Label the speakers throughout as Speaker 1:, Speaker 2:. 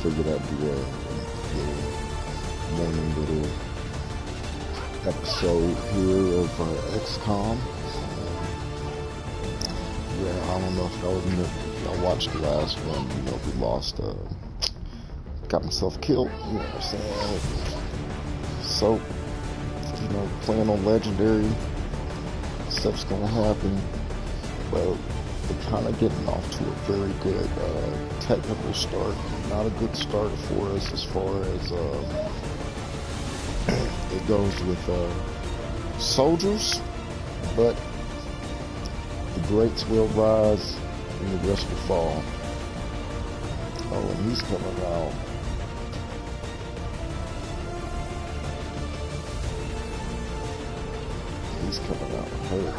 Speaker 1: figured I'd do a little morning little episode here of XCOM. Yeah, I don't know if y'all watched the last one. You know, we lost, got myself killed. You know what I'm saying? So, you know, playing on Legendary, stuff's gonna happen. Well, we're kind of getting off to a very good technical start. Not a good start for us as far as it goes with soldiers, but the greats will rise and the rest will fall. Oh, and he's coming out. He's coming out hurt.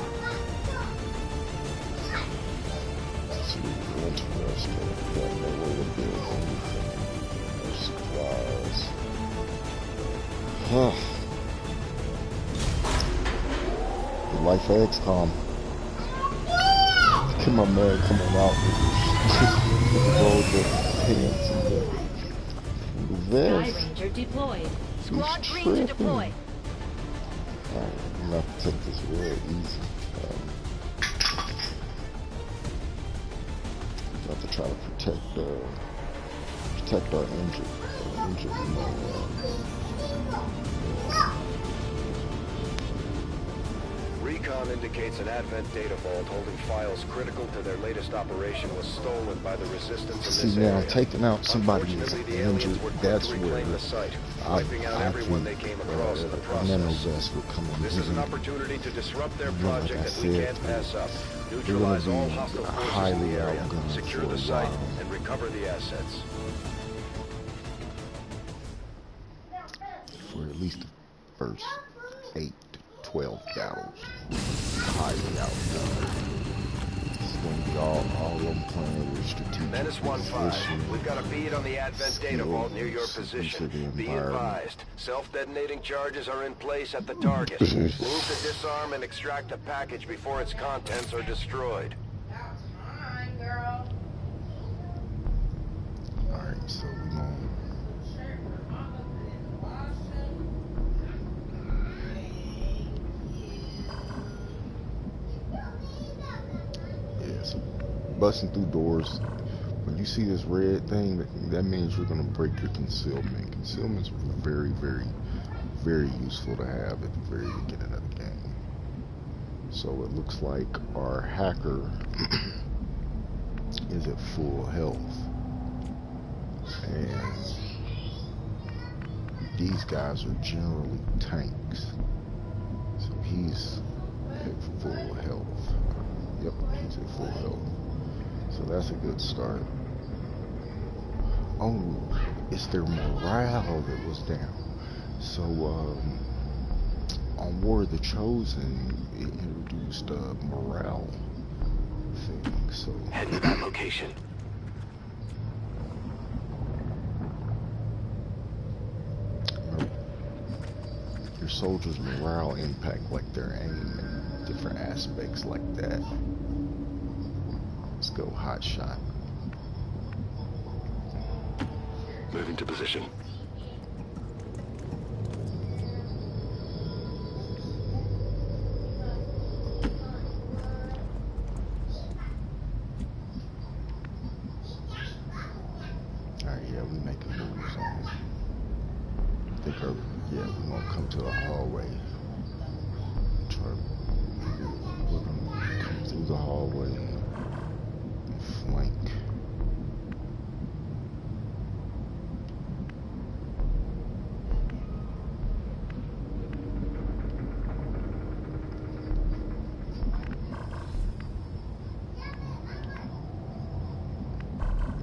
Speaker 1: It's really interesting. Got no way to build anything. No supplies. Huh. The life of XCOM. Come on, man, come on out with the roll, the pants, and the vest.
Speaker 2: Ranger deployed.
Speaker 1: Squad
Speaker 2: Ranger deployed.
Speaker 1: Alright, I'm gonna have to take this real easy. Have to try to protect our injured man.
Speaker 3: Recon indicates an Advent data vault holding files critical to their latest operation was stolen by the resistance in this
Speaker 1: See, now
Speaker 3: area.
Speaker 1: taking out somebody who's injured, that's where I think nano vest will come in.
Speaker 3: This is an opportunity to disrupt their project
Speaker 1: like I
Speaker 3: that we
Speaker 1: said,
Speaker 3: can't pass up.
Speaker 1: they're
Speaker 3: Neutralize
Speaker 1: gonna
Speaker 3: all
Speaker 1: be
Speaker 3: hostile forces in
Speaker 1: highly
Speaker 3: the area.
Speaker 1: outgunned
Speaker 3: Secure
Speaker 1: for
Speaker 3: the
Speaker 1: a
Speaker 3: site
Speaker 1: while.
Speaker 3: and recover the assets.
Speaker 1: For at least the first 8 to 12 battles. Highly outgunned. It's gonna be all of them playing with strategic
Speaker 3: Menace 1-5. We've got a bead on the Advent data vault near your position. Be advised. Self-detonating charges are in place at the target. Move to disarm and extract the package before its contents are destroyed.
Speaker 1: Alright, so we're going. Yes, busting through doors. When you see this red thing, that means you're going to break your concealment. Concealment's very, very, very useful to have at the very beginning of the game. So it looks like our hacker is at full health. And these guys are generally tanks. So he's at full health. Yep, he's at full health. So that's a good start. Oh, it's their morale that was down. So, on War of the Chosen, it introduced a morale thing. So,
Speaker 3: Head to that location.
Speaker 1: your soldiers' morale impact, like their aim and different aspects like that. Let's go hot shot.
Speaker 3: Moving to position.
Speaker 1: Alright, yeah, we making moves on it. I think we're gonna come to the hallway. We're gonna come through the hallway and flank.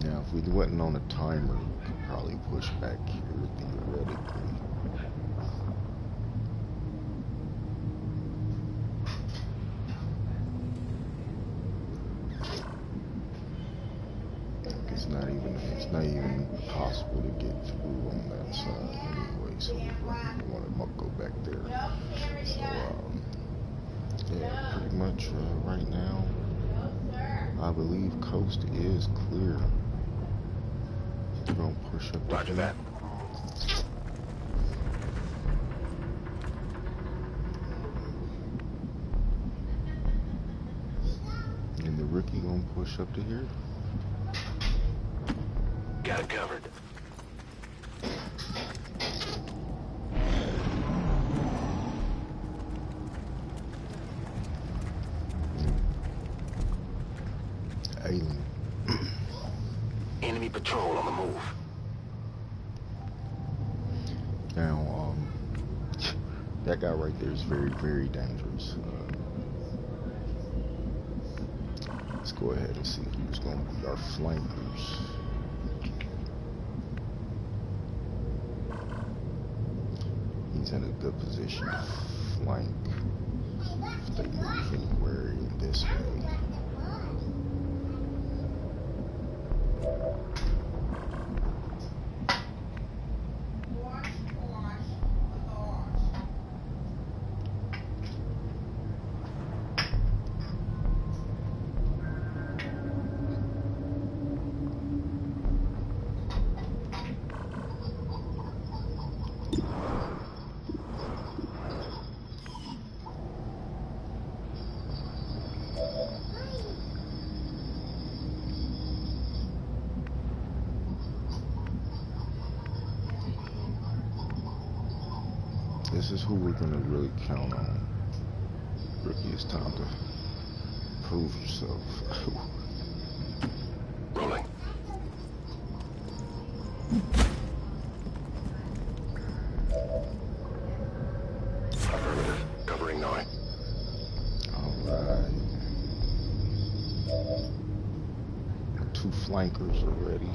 Speaker 1: Now, if we wasn't on a timer, we could probably push back here theoretically. It's not even possible to get through on that side anyway, so we want to go back there. So, yeah, pretty much right now, I believe coast is clear. They're gonna push up.
Speaker 3: Roger that.
Speaker 1: And the rookie gonna push up to here.
Speaker 3: Got it covered.
Speaker 1: Alien.
Speaker 3: Enemy patrol on the move.
Speaker 1: Now, that guy right there is very, very dangerous. Let's go ahead and see who's going to be our flankers. He's in a good position to flank if they move anywhere in this way. This is who we're going to really count on. Rookie, it's time to prove yourself.
Speaker 3: Rolling. Affirmative. Covering 9.
Speaker 1: Alright. 2 flankers are ready.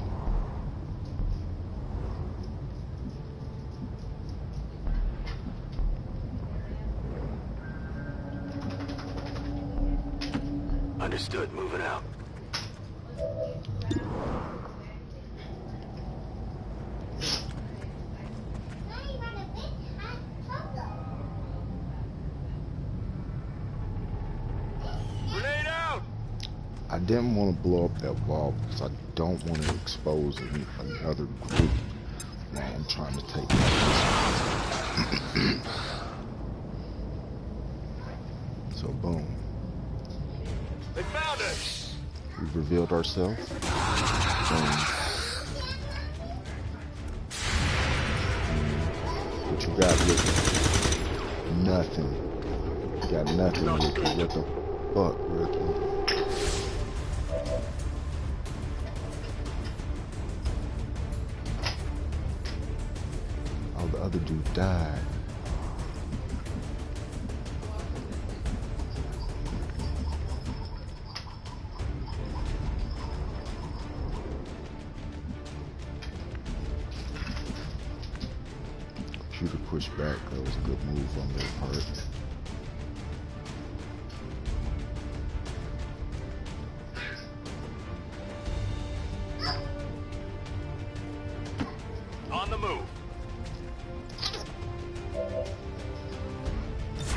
Speaker 3: Understood. Moving out. Grenade out!
Speaker 1: I didn't want to blow up that wall because I don't want to expose another group while I'm trying to take out this. So boom.
Speaker 3: They found us!
Speaker 1: We've revealed ourselves. What you got, Rookie? Nothing. You got nothing, Rookie. What the fuck, Rookie? Oh, the other dude died. Computer pushed back. That was a good move on their part.
Speaker 3: On the move.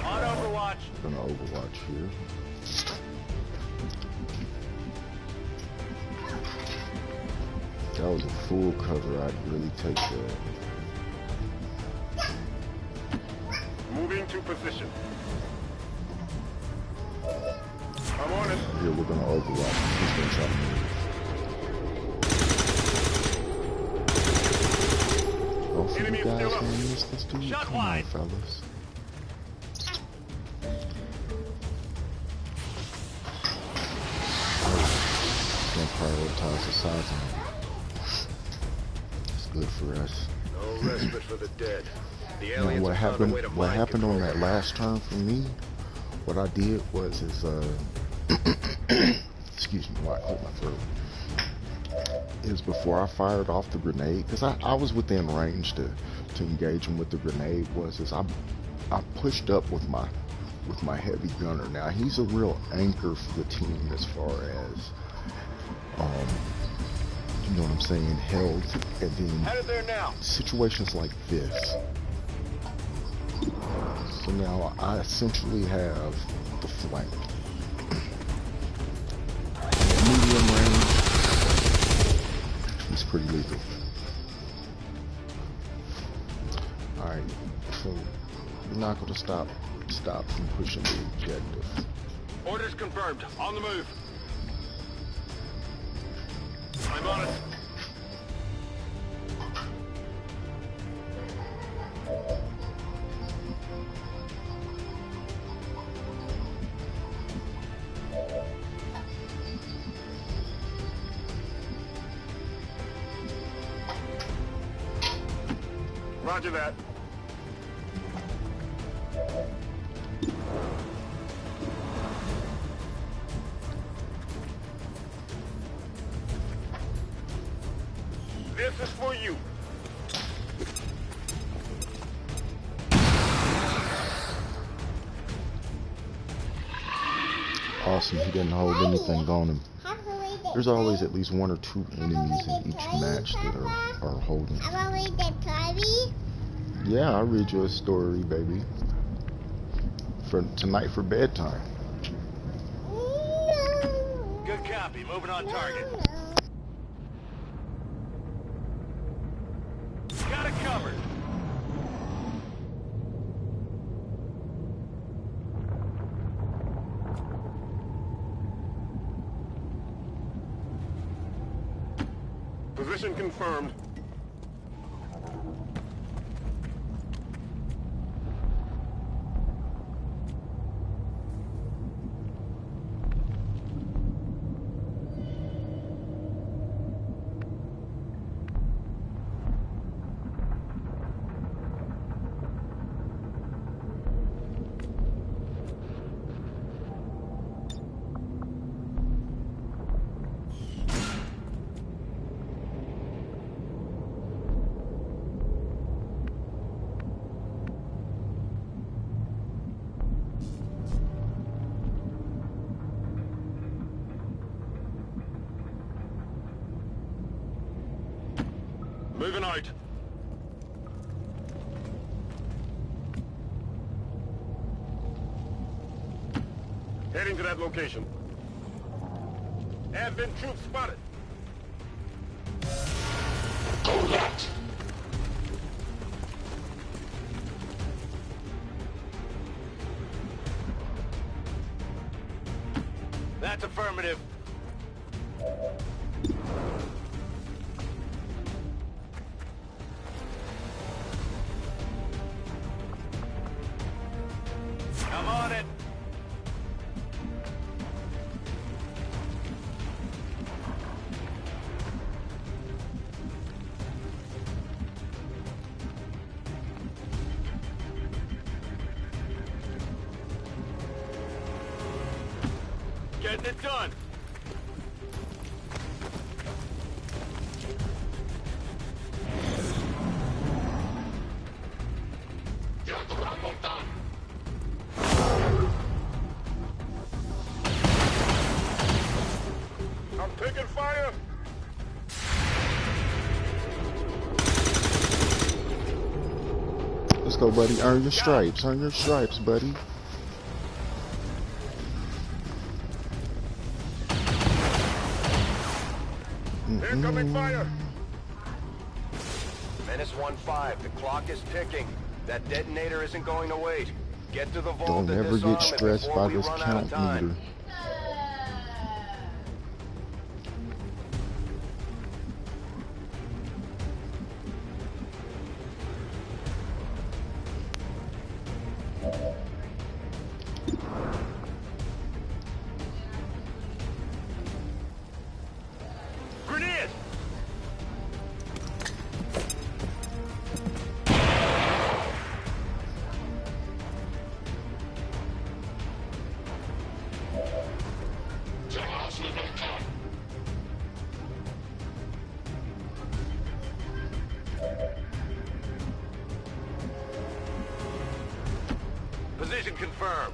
Speaker 3: On Overwatch.
Speaker 1: We're gonna Overwatch here. That was a full cover. I'd really take that.
Speaker 3: Moving to position. I'm on it.
Speaker 1: Here we're gonna Overwatch. He's gonna try to move. Both of you guys gonna miss this dude? Come on, fellas. Gonna prioritize the size of him. It's good for us.
Speaker 3: No respite for the dead. The
Speaker 1: You know,
Speaker 3: aliens
Speaker 1: what
Speaker 3: have found a way to mind
Speaker 1: happened on
Speaker 3: control
Speaker 1: that last turn for me, what I did was excuse me, why I cleared my throat, is before I fired off the grenade, because I was within range to engage him with the grenade, I pushed up with my heavy gunner. Now he's a real anchor for the team as far as you know what I'm saying, held, and then
Speaker 3: Headed there now.
Speaker 1: situations like this. So now I essentially have the flank. Medium range, he's pretty lethal. You're not gonna stop from pushing the objective.
Speaker 3: Orders confirmed. On the move. I'm on it. Roger that. This is for you.
Speaker 1: Awesome, he didn't hold anything on him. There's always at least one or two enemies in each match that are holding. Yeah, I'll read you a story, baby. For tonight for bedtime.
Speaker 3: Good copy. Moving on target. Got it covered. Position confirmed. Moving out. Heading to that location. Advent troops spotted. Goliath. That's affirmative. I'm on it. Getting it done. I'm taking fire.
Speaker 1: Let's go, buddy. Earn your stripes. Earn your stripes, buddy.
Speaker 3: Incoming fire. Menace 1-5. The clock is ticking. That detonator isn't going to wait. Get to the vault.
Speaker 1: Don't ever get stressed by this count meter.
Speaker 3: Grenade! Position confirmed.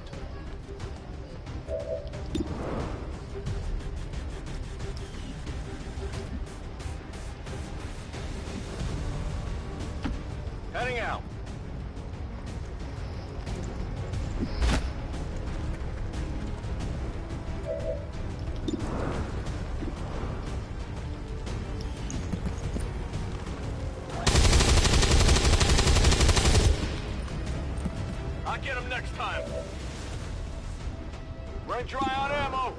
Speaker 3: Heading out. Run dry on ammo.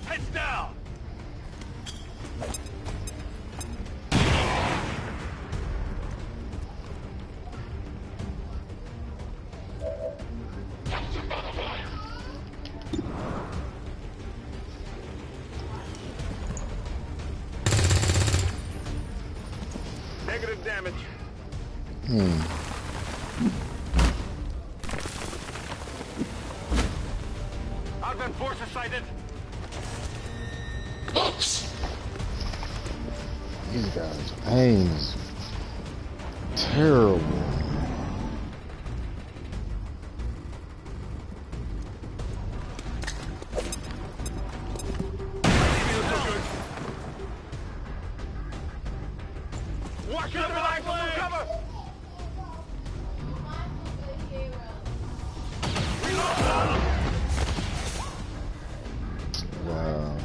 Speaker 3: Heads down. Negative damage. Outbound forces sighted.
Speaker 1: These guys' aim is terrible.
Speaker 3: Watch out for that flame! Cover!
Speaker 1: Wow.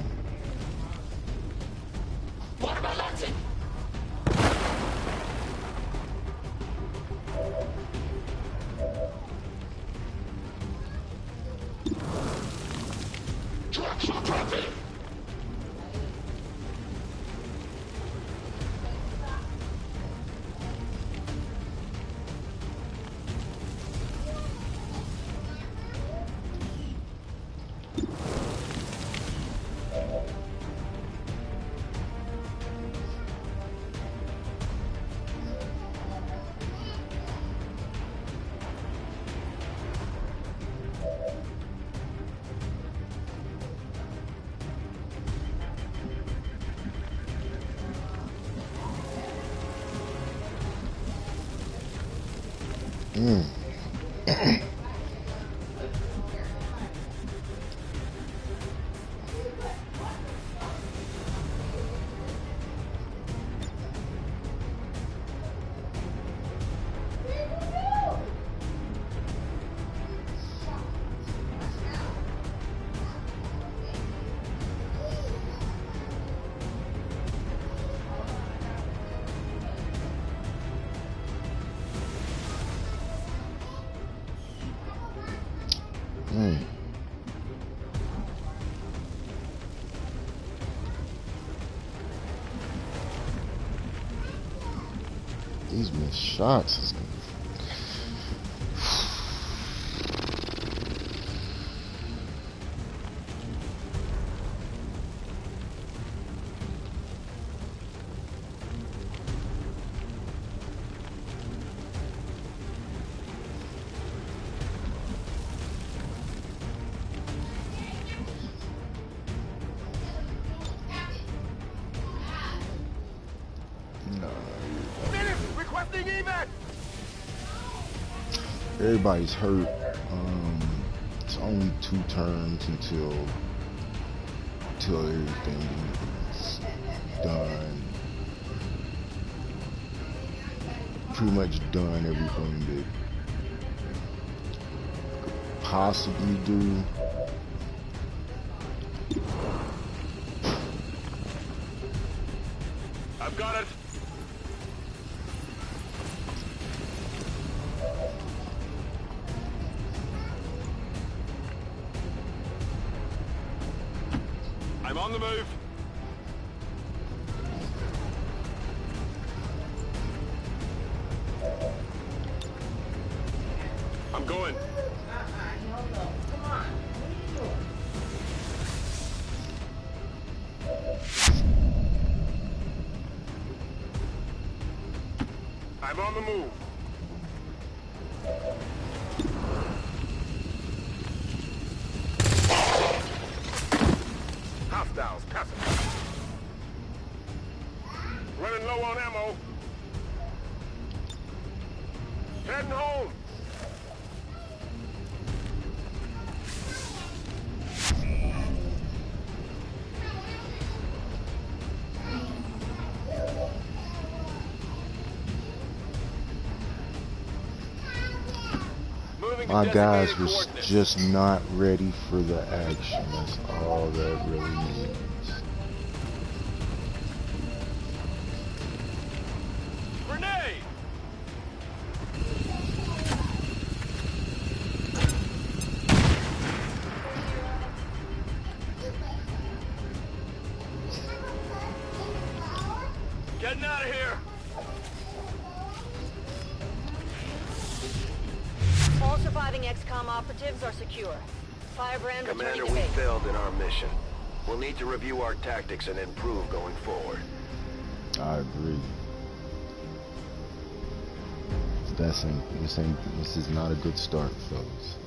Speaker 1: These missed shots is gonna... Everybody's hurt. It's only 2 turns until everything is done. Pretty much done everything that could possibly do.
Speaker 3: I've got it. I'm on the move. I'm going. I'm on the move. Hostiles passing. Running low on ammo. Heading home.
Speaker 1: My guys was just not ready for the action. That's all that really means.
Speaker 3: of here!
Speaker 2: All surviving XCOM operatives are secure. Firebrand returning
Speaker 3: Commander,
Speaker 2: to
Speaker 3: we
Speaker 2: base.
Speaker 3: failed in our mission. We'll need to review our tactics and improve going forward.
Speaker 1: I agree. This is not a good start, fellas.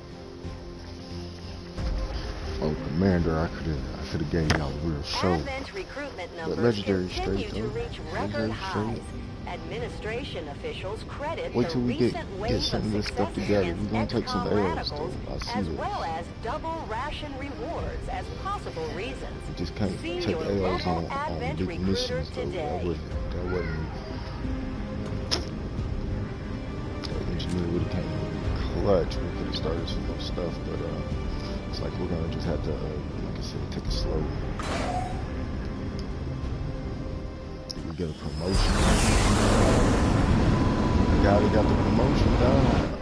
Speaker 1: Oh, Commander, I could have gave y'all a real show.
Speaker 2: Advent recruitment
Speaker 1: But
Speaker 2: numbers
Speaker 1: Legendary
Speaker 2: continue
Speaker 1: straight,
Speaker 2: to
Speaker 1: though.
Speaker 2: reach record
Speaker 1: Legendary
Speaker 2: highs.
Speaker 1: straight.
Speaker 2: Administration officials credit
Speaker 1: Wait
Speaker 2: the
Speaker 1: till we get
Speaker 2: recent wave
Speaker 1: some of this
Speaker 2: of
Speaker 1: stuff
Speaker 2: successes
Speaker 1: together.
Speaker 2: against
Speaker 1: We're gonna take some
Speaker 2: XCOM
Speaker 1: L's,
Speaker 2: radicals,
Speaker 1: though. I see
Speaker 2: as
Speaker 1: this.
Speaker 2: well as double ration rewards as possible reasons.
Speaker 1: We just can't
Speaker 2: See
Speaker 1: take
Speaker 2: your
Speaker 1: L's
Speaker 2: local
Speaker 1: on
Speaker 2: Advent
Speaker 1: big
Speaker 2: recruiter
Speaker 1: missions, though.
Speaker 2: today.
Speaker 1: That wasn't. That engineer really came in clutch. We could have started some more stuff, but it's like we're gonna just have to, like I said, take it slow. Did we get a promotion? The guy that got the promotion down.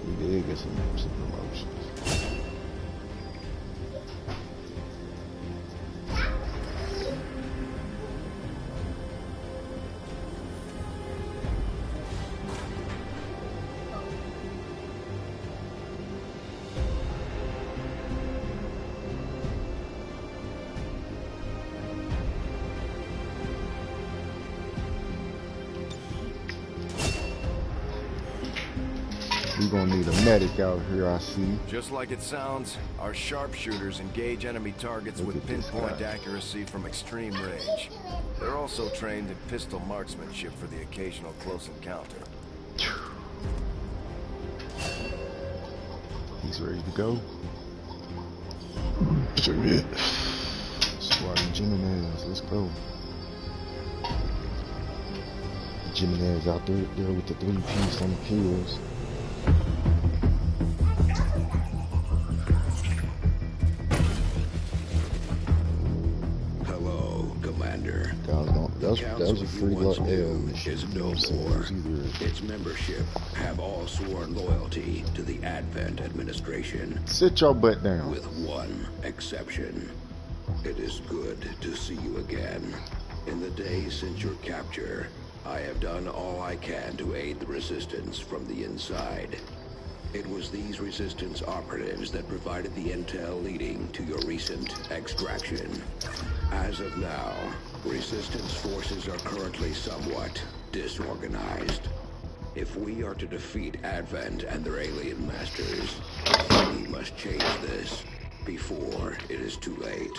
Speaker 1: We did get some promotions. We're gonna need a medic out here, I see.
Speaker 3: Just like it sounds, our sharpshooters engage enemy targets
Speaker 1: Look
Speaker 3: with
Speaker 1: at this
Speaker 3: pinpoint
Speaker 1: guy.
Speaker 3: accuracy from extreme range. They're also trained in pistol marksmanship for the occasional close encounter.
Speaker 1: He's ready to go. Squadron Jimenez, let's go. Jimenez out there with the 3-piece on the kills.
Speaker 4: Hello, Commander.
Speaker 1: That was a free luck L.
Speaker 4: Is no more. Its membership have all sworn loyalty to the Advent administration,
Speaker 1: Sit your butt down.
Speaker 4: with one exception. It is good to see you again. In the days since your capture, I have done all I can to aid the resistance from the inside. It was these resistance operatives that provided the intel leading to your recent extraction. As of now, resistance forces are currently somewhat disorganized. If we are to defeat Advent and their alien masters, we must change this before it is too late.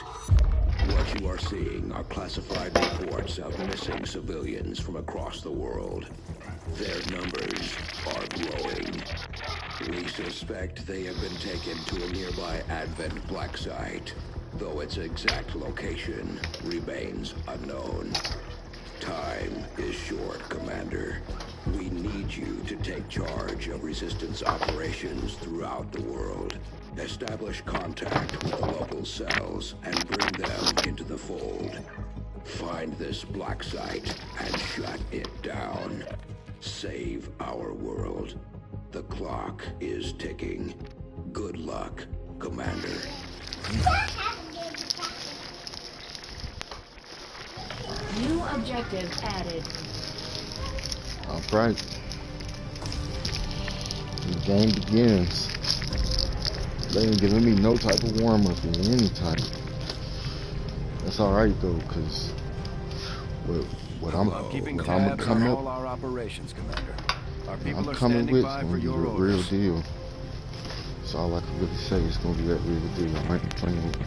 Speaker 4: What you are seeing are classified reports of missing civilians from across the world. Their numbers are growing. We suspect they have been taken to a nearby Advent black site, though its exact location remains unknown. Time is short, Commander. We need you to take charge of resistance operations throughout the world. Establish contact with the local cells and bring them into the fold. Find this black site and shut it down. Save our world. The clock is ticking. Good luck, Commander.
Speaker 5: New objective added.
Speaker 1: Alright. The game begins. They ain't giving me no type of warm-up in any type. That's alright though, cause what I'm
Speaker 3: Keeping
Speaker 1: what I'm
Speaker 3: tabs on
Speaker 1: coming
Speaker 3: all
Speaker 1: up,
Speaker 3: our operations, Commander. Our people
Speaker 1: I'm
Speaker 3: are
Speaker 1: coming
Speaker 3: standing
Speaker 1: with
Speaker 3: by
Speaker 1: gonna
Speaker 3: for
Speaker 1: be
Speaker 3: your
Speaker 1: the real
Speaker 3: orders.
Speaker 1: deal. That's all I can really say. It's gonna be that real deal. I ain't playing with it.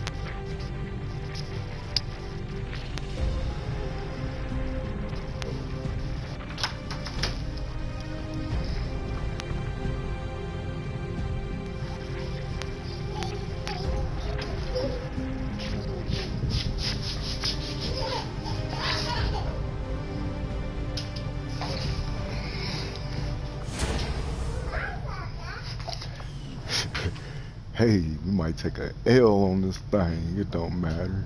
Speaker 1: Hey, you might take a L on this thing. It don't matter.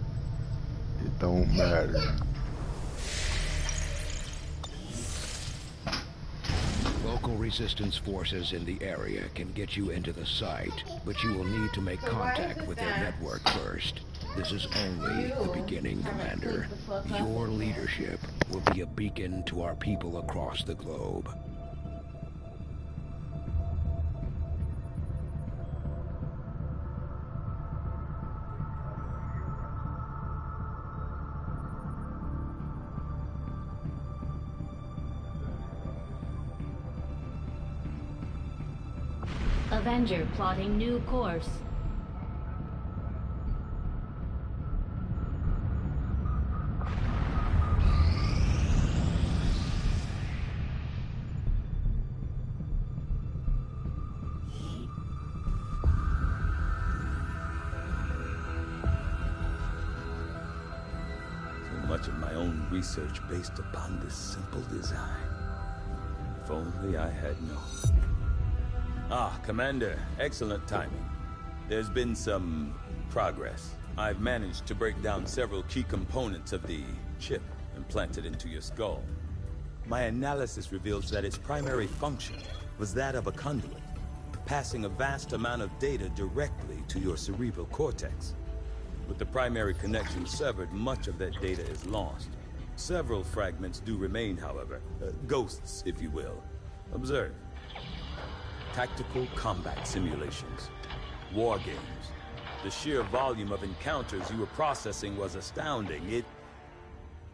Speaker 1: It don't matter.
Speaker 4: Local resistance forces in the area can get you into the site, but you will need to make contact with their network first. This is only the beginning, Commander. Your leadership will be a beacon to our people across the globe.
Speaker 5: Avenger plotting new course.
Speaker 6: Much of my own research based upon this simple design. If only I had known. Ah, Commander, excellent timing. There's been some progress. I've managed to break down several key components of the chip implanted into your skull. My analysis reveals that its primary function was that of a conduit, passing a vast amount of data directly to your cerebral cortex. With the primary connection severed, much of that data is lost. Several fragments do remain, however. Ghosts, if you will. Observe. Tactical combat simulations. War games. The sheer volume of encounters you were processing was astounding.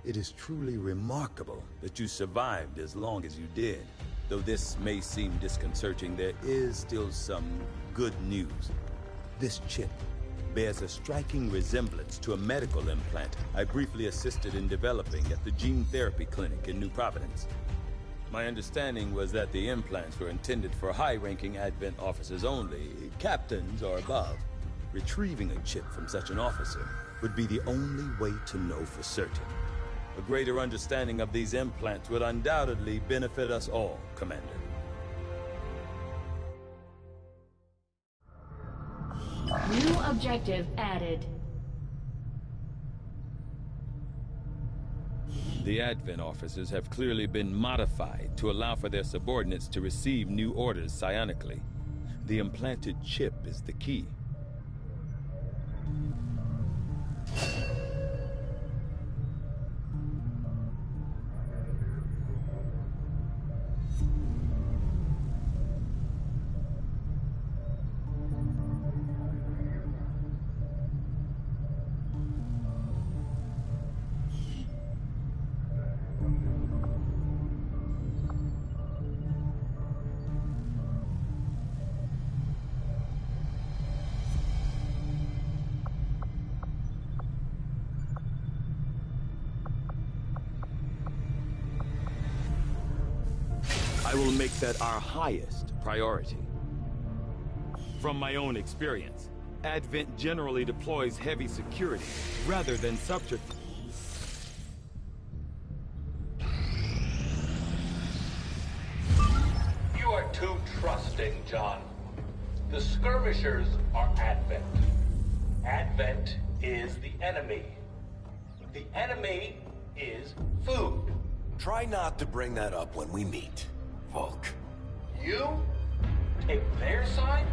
Speaker 6: It is truly remarkable that you survived as long as you did. Though this may seem disconcerting, there is still some good news. This chip bears a striking resemblance to a medical implant I briefly assisted in developing at the gene therapy clinic in New Providence. My understanding was that the implants were intended for high-ranking Advent officers only, captains or above. Retrieving a chip from such an officer would be the only way to know for certain. A greater understanding of these implants would undoubtedly benefit us all, Commander.
Speaker 5: New objective added.
Speaker 6: The Advent officers have clearly been modified to allow for their subordinates to receive new orders psionically. The implanted chip is the key. I will make that our highest priority. From my own experience, Advent generally deploys heavy security rather than subterfuge.
Speaker 7: You are too trusting, John. The skirmishers are Advent. Advent is the enemy. The enemy is food.
Speaker 3: Try not to bring that up when we meet, Volk.
Speaker 7: You take their side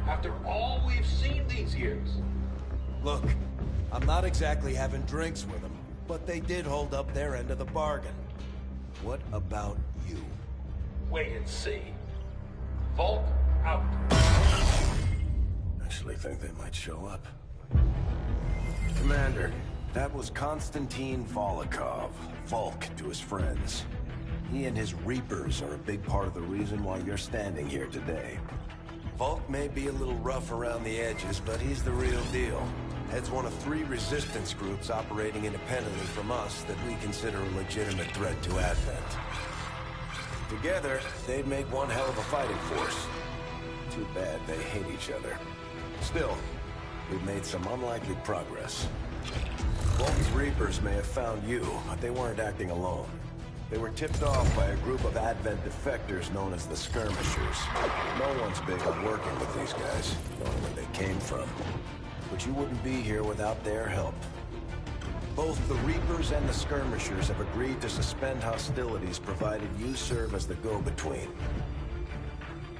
Speaker 7: after all we've seen these years?
Speaker 3: Look, I'm not exactly having drinks with them, but they did hold up their end of the bargain. What about you?
Speaker 7: Wait and see. Volk out.
Speaker 3: Actually think they might show up. Commander, that was Konstantin Volokov, Volk to his friends. He and his Reapers are a big part of the reason why you're standing here today. Volk may be a little rough around the edges, but he's the real deal. Heads one of 3 resistance groups operating independently from us that we consider a legitimate threat to Advent. Together, they'd make one hell of a fighting force. Too bad they hate each other. Still, we've made some unlikely progress. Volk's Reapers may have found you, but they weren't acting alone. They were tipped off by a group of Advent defectors known as the Skirmishers. No one's big on working with these guys, knowing where they came from. But you wouldn't be here without their help. Both the Reapers and the Skirmishers have agreed to suspend hostilities provided you serve as the go-between.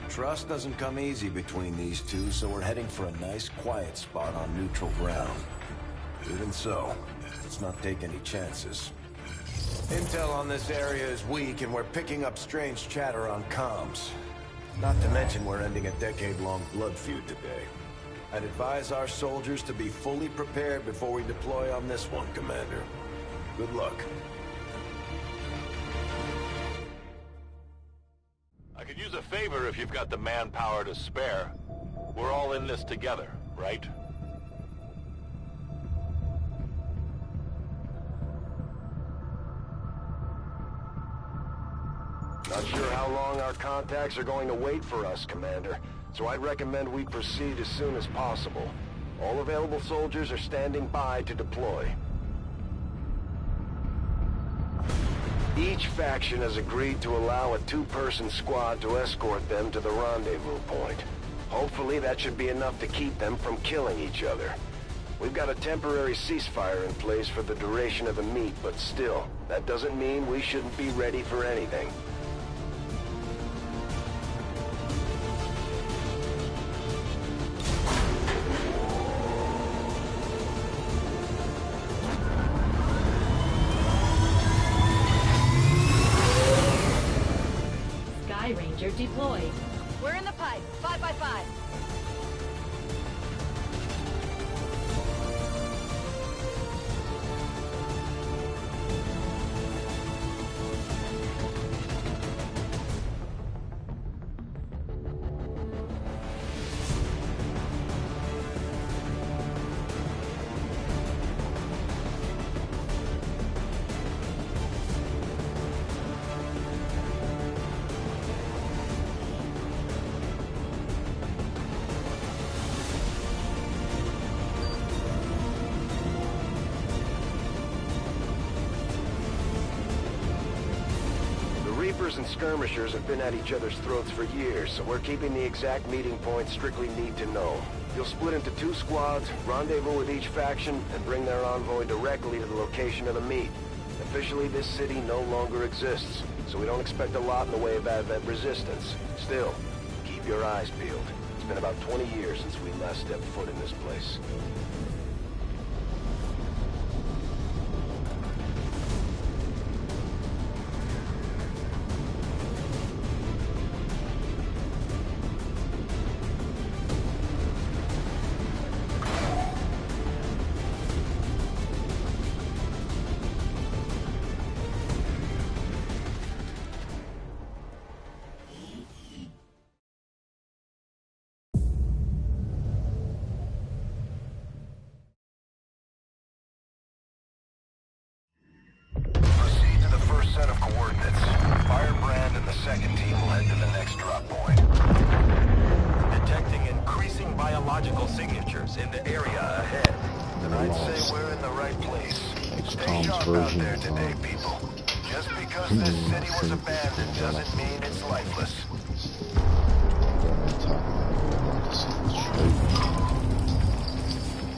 Speaker 3: Trust doesn't come easy between these two, so we're heading for a nice quiet spot on neutral ground. Even so, let's not take any chances. Intel on this area is weak, and we're picking up strange chatter on comms. Not to mention we're ending a decade-long blood feud today. I'd advise our soldiers to be fully prepared before we deploy on this one, Commander. Good luck.
Speaker 8: I could use a favor if you've got the manpower to spare. We're all in this together, right?
Speaker 3: Not sure how long our contacts are going to wait for us, Commander, so I'd recommend we proceed as soon as possible. All available soldiers are standing by to deploy. Each faction has agreed to allow a two-person squad to escort them to the rendezvous point. Hopefully that should be enough to keep them from killing each other. We've got a temporary ceasefire in place for the duration of the meet, but still, that doesn't mean we shouldn't be ready for anything.
Speaker 5: Ranger deployed.
Speaker 2: We're in the pipe. 5 by 5.
Speaker 3: Reapers and skirmishers have been at each other's throats for years, so we're keeping the exact meeting points strictly need to know. You'll split into 2 squads, rendezvous with each faction, and bring their envoy directly to the location of the meet. Officially, this city no longer exists, so we don't expect a lot in the way of advent resistance. Still, keep your eyes peeled. It's been about 20 years since we last stepped foot in this place. Proceed to the first set of coordinates. Firebrand and the second team will head to the next drop point. Detecting increasing biological signatures in the area ahead. Then I'd say we're in the right place. Stay sharp out there today, people. Just because this city was abandoned doesn't mean it's lifeless.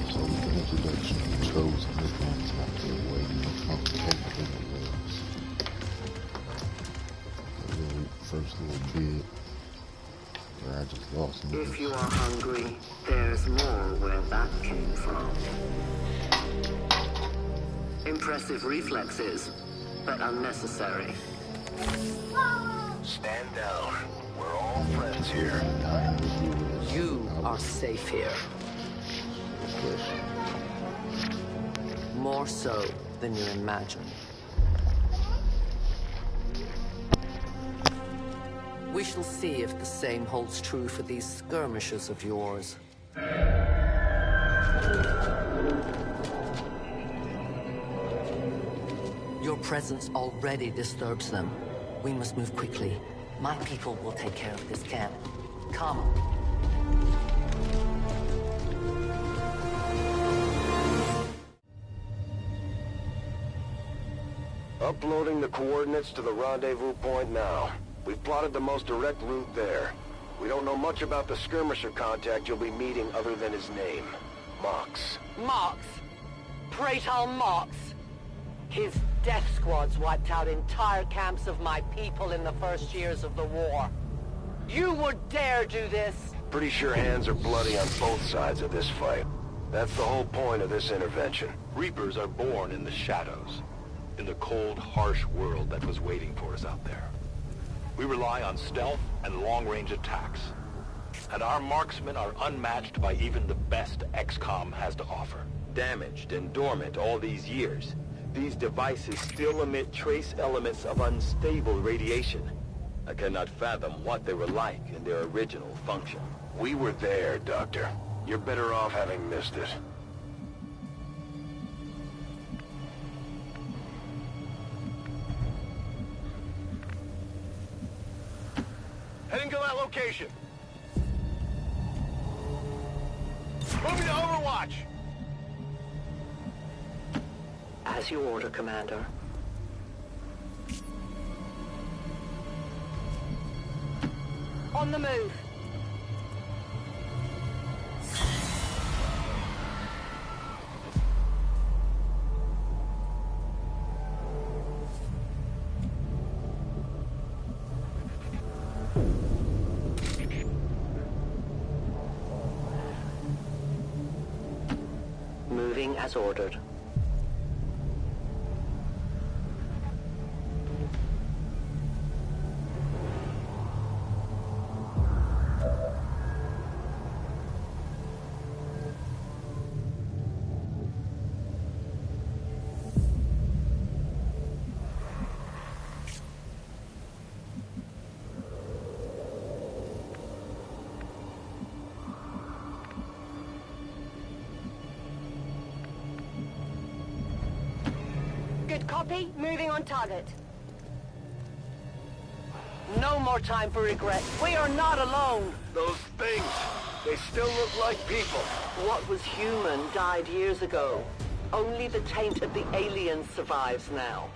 Speaker 1: So with the introduction of controls and this one's not the way more complicated than it was. A little first little bit where I just lost me.
Speaker 9: If you are hungry, there's more where that came from. Impressive reflexes, but unnecessary.
Speaker 3: Stand down. We're all friends here.
Speaker 9: You are safe here. More so than you imagine. We shall see if the same holds true for these skirmishers of yours. Your presence already disturbs them. We must move quickly. My people will take care of this camp. Come.
Speaker 3: Uploading the coordinates to the rendezvous point now. We've plotted the most direct route there. We don't know much about the skirmisher contact you'll be meeting other than his name. Mox.
Speaker 10: Mox? Praetor Mox? His death squads wiped out entire camps of my people in the first years of the war. You would dare do this?
Speaker 3: Pretty sure hands are bloody on both sides of this fight. That's the whole point of this intervention.
Speaker 8: Reapers are born in the shadows, in the cold, harsh world that was waiting for us out there. We rely on stealth and long-range attacks. And our marksmen are unmatched by even the best XCOM has to offer.
Speaker 11: Damaged and dormant all these years, these devices still emit trace elements of unstable radiation. I cannot fathom what they were like in their original function.
Speaker 3: We were there, Doctor. You're better off having missed it. Heading to that location. Moving to Overwatch.
Speaker 10: As you order, Commander. On the move. Moving as ordered.
Speaker 2: Good copy. Moving on target.
Speaker 10: No more time for regret. We are not alone.
Speaker 3: Those things, they still look like people.
Speaker 10: What was human died years ago. Only the taint of the aliens survives now.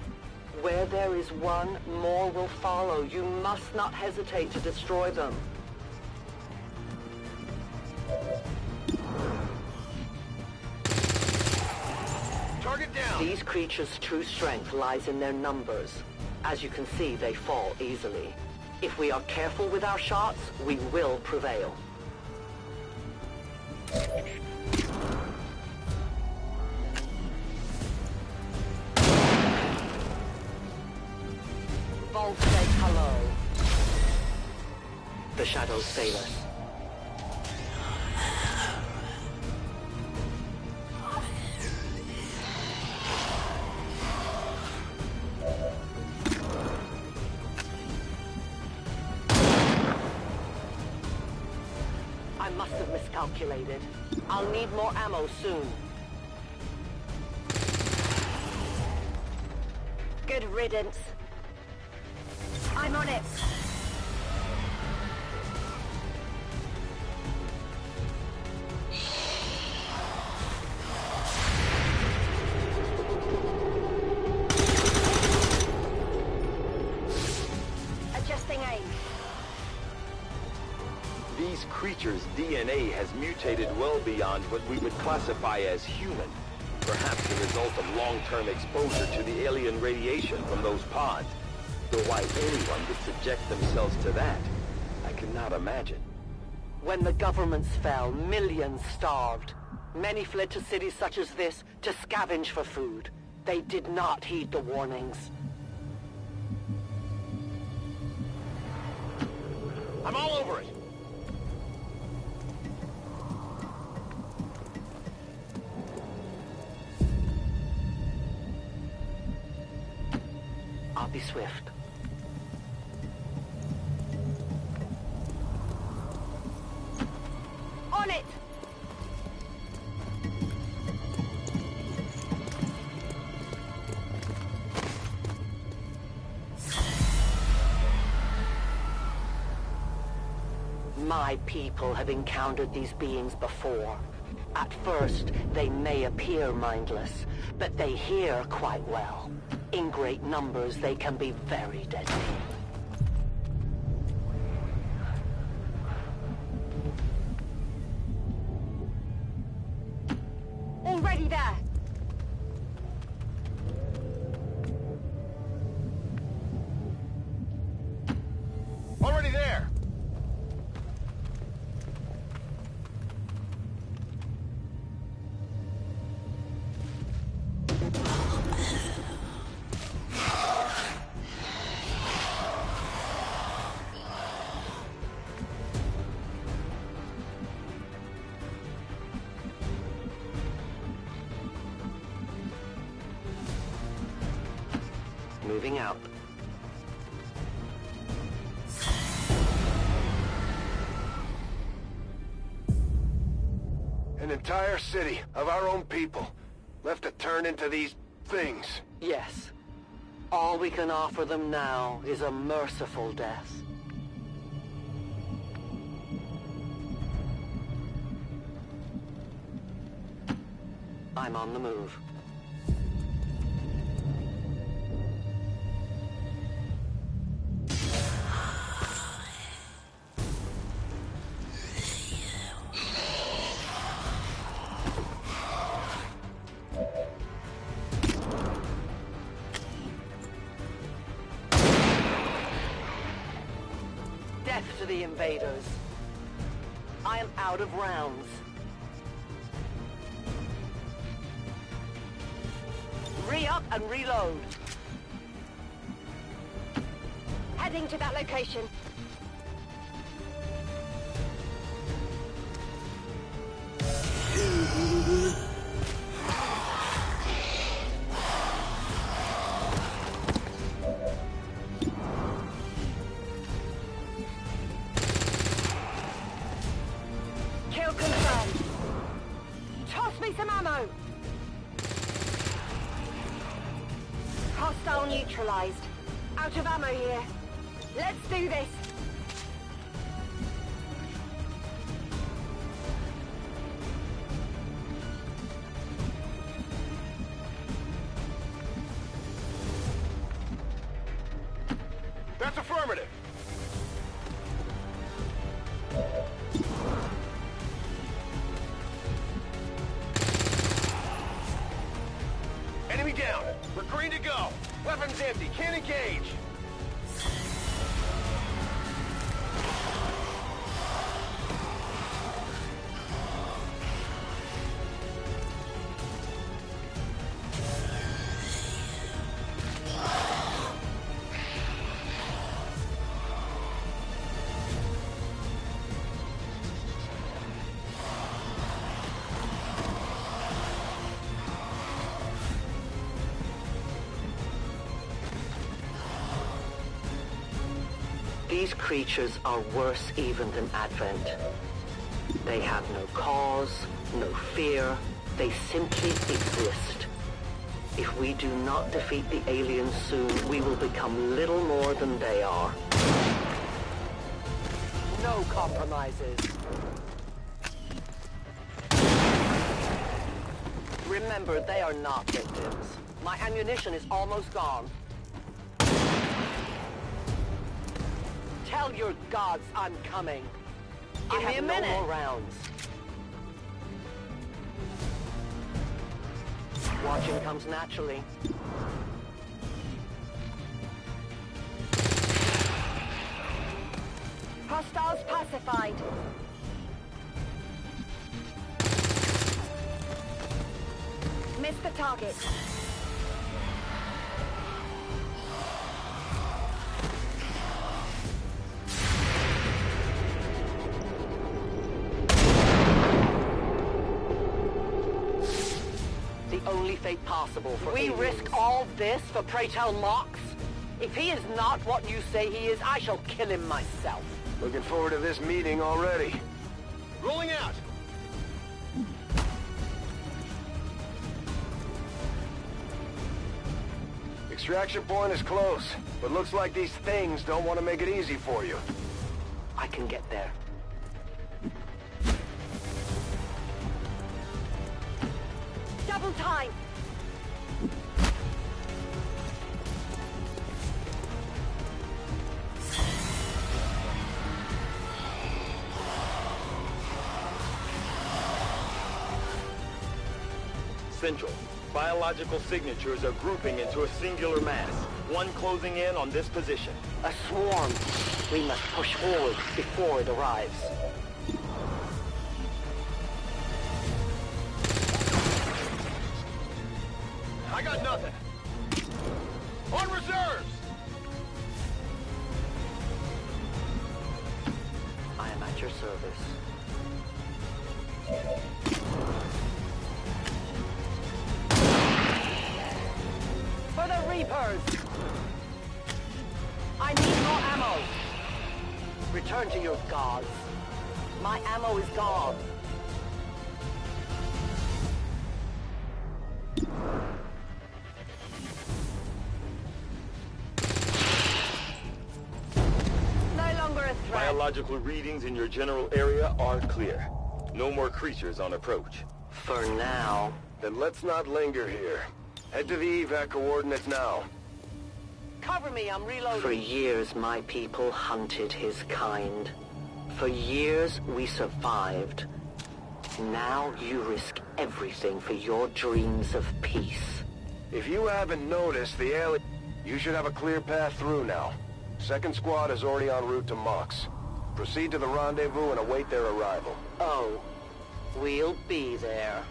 Speaker 10: Where there is one, more will follow. You must not hesitate to destroy them.
Speaker 3: Target down.
Speaker 10: These creatures' true strength lies in their numbers. As you can see, they fall easily. If we are careful with our shots, we will prevail. Vault says hello. The shadows fail us. I must have miscalculated. I'll need more ammo soon.
Speaker 2: Good riddance. I'm on it. Adjusting aim.
Speaker 11: These creatures' DNA has mutated well beyond what we would classify as human. Perhaps the result of long-term exposure to the alien radiation from those pods. Though why anyone would subject themselves to that, I cannot imagine.
Speaker 10: When the governments fell, millions starved. Many fled to cities such as this to scavenge for food. They did not heed the warnings.
Speaker 3: I'm all over it.
Speaker 10: I'll be swift.
Speaker 2: On it!
Speaker 10: My people have encountered these beings before. At first, they may appear mindless, but they hear quite well. In great numbers, they can be very deadly.
Speaker 2: Already there.
Speaker 3: Already there.
Speaker 10: moving out.
Speaker 3: An entire city of our own people left to turn into these things.
Speaker 10: Yes. All we can offer them now is a merciful death. I'm on the move. Death to the invaders. I am out of rounds. Re-up and reload.
Speaker 2: Heading to that location. Kill confirmed. Toss me some ammo. Hostile neutralized. Out of ammo here. Let's do this.
Speaker 3: That's affirmative. Enemy down. We're green to go. Weapons empty. Can't engage.
Speaker 10: These creatures are worse even than Advent. They have no cause, no fear. They simply exist. If we do not defeat the aliens soon, we will become little more than they are. No compromises. Remember, they are not victims. My ammunition is almost gone. Tell your gods I'm coming. Give me a minute. No more rounds. Watching comes naturally.
Speaker 2: Hostiles pacified. Missed the target.
Speaker 10: Only fate possible for we risk all this for pray tell Mox? If he is not what you say he is, I shall kill him myself.
Speaker 3: Looking forward to this meeting already. Rolling out! Extraction point is close, but looks like these things don't want to make it easy for you.
Speaker 10: I can get there.
Speaker 2: Double time!
Speaker 11: Central. Biological signatures are grouping into a singular mass. One closing in on this position.
Speaker 10: A swarm. We must push forward before it arrives.
Speaker 3: I got nothing. On reserves!
Speaker 10: I am at your service.
Speaker 2: For the Reapers!
Speaker 10: Turn to your gods. My ammo is gone. No longer a threat.
Speaker 11: Biological readings in your general area are clear. No more creatures on approach.
Speaker 10: For now.
Speaker 3: Then let's not linger here. Head to the evac coordinates now.
Speaker 10: Cover me, I'm reloading. For years, my people hunted his kind. For years, we survived. Now you risk everything for your dreams of peace.
Speaker 3: If you haven't noticed, the alien... You should have a clear path through now. Second squad is already en route to Mox. Proceed to the rendezvous and await their arrival.
Speaker 10: Oh, we'll be there.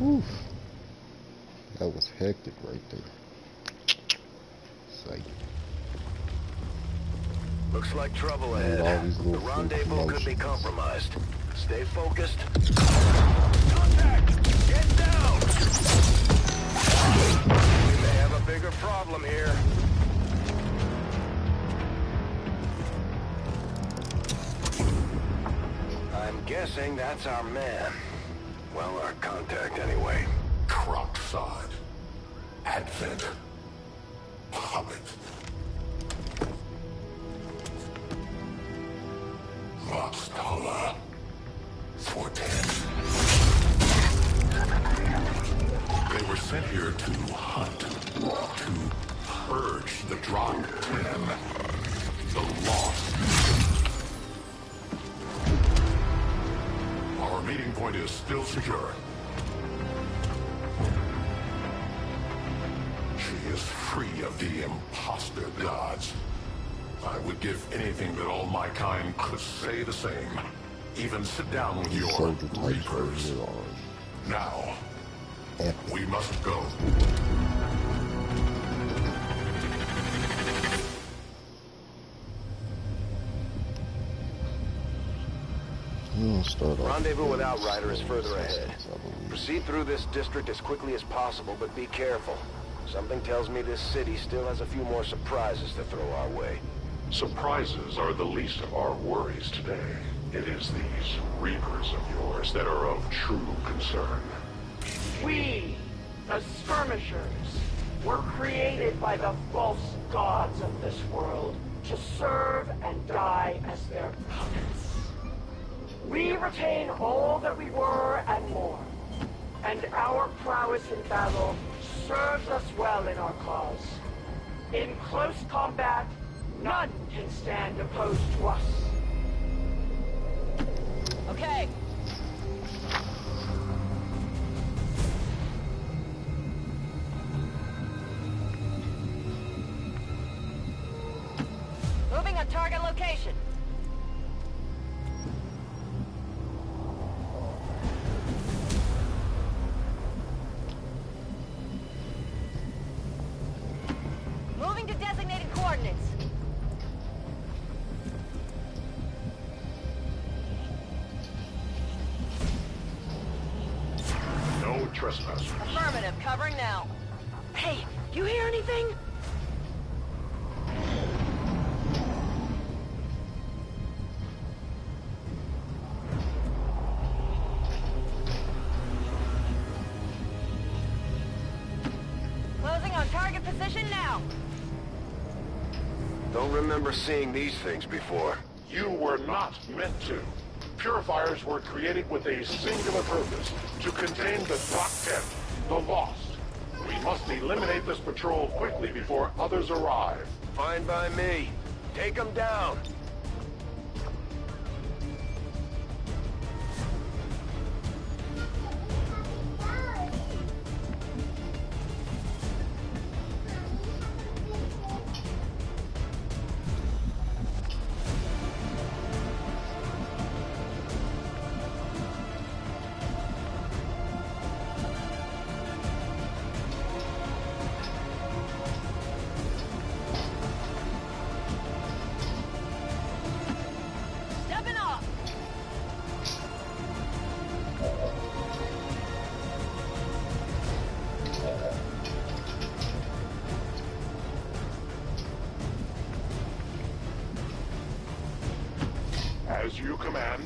Speaker 1: Oof. That was hectic right there. Psych.
Speaker 3: Looks like trouble ahead. The rendezvous could be compromised. Stay focused. Contact! Get down! We may have a bigger problem here. I'm guessing that's our man. Well, our contact anyway.
Speaker 4: Crocksod. Advent. Hobbit. Voxtala. 410. They were sent here to hunt. To purge the Drop 10. The Lost. Our meeting point is still secure. She is free of the imposter gods. I would give anything that all my kind could say the same. Even sit down with your reapers. Now, we must go.
Speaker 3: Rendezvous with Outrider is further ahead. Proceed through this district as quickly as possible, but be careful. Something tells me this city still has a few more surprises to throw our way.
Speaker 4: Surprises are the least of our worries today. It is these reapers of yours that are of true concern.
Speaker 12: We, the skirmishers, were created by the false gods of this world to serve and die as their puppets. We retain all that we were and more, and our prowess in battle serves us well in our cause. In close combat, none can stand opposed to us.
Speaker 2: Okay. Moving on target location. Moving to designated coordinates.
Speaker 4: No trespassers.
Speaker 2: Affirmative, covering now. Hey, you hear anything? Closing on target position now.
Speaker 3: Don't remember seeing these things before.
Speaker 13: You were not meant to. Purifiers were created with a singular purpose, to contain the Top 10, the Lost. We must eliminate this patrol quickly before others arrive.
Speaker 3: Fine by me. Take them down.
Speaker 13: As you command.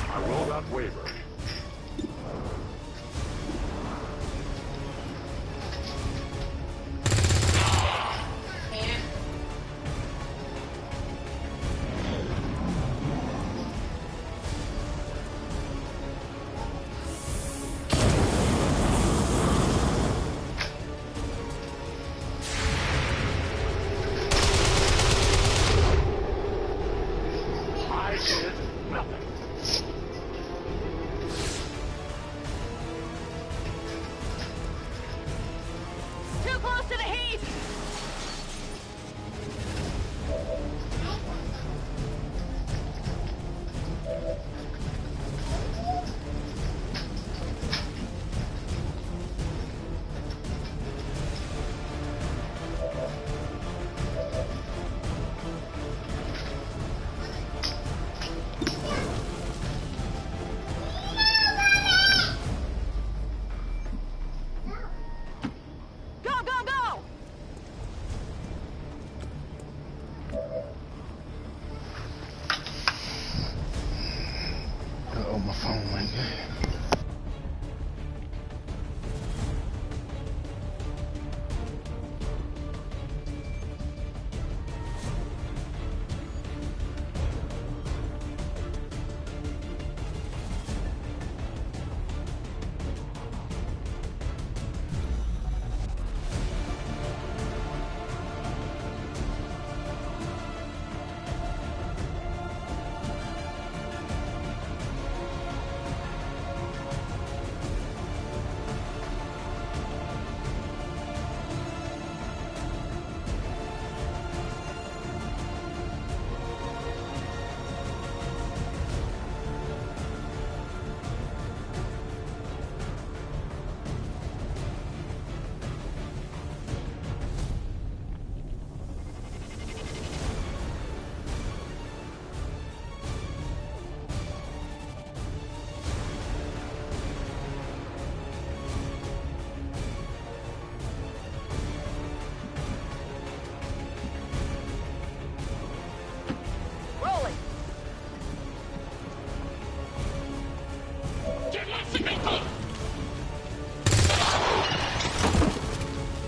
Speaker 13: I will not waver.
Speaker 1: Oh, my phone went.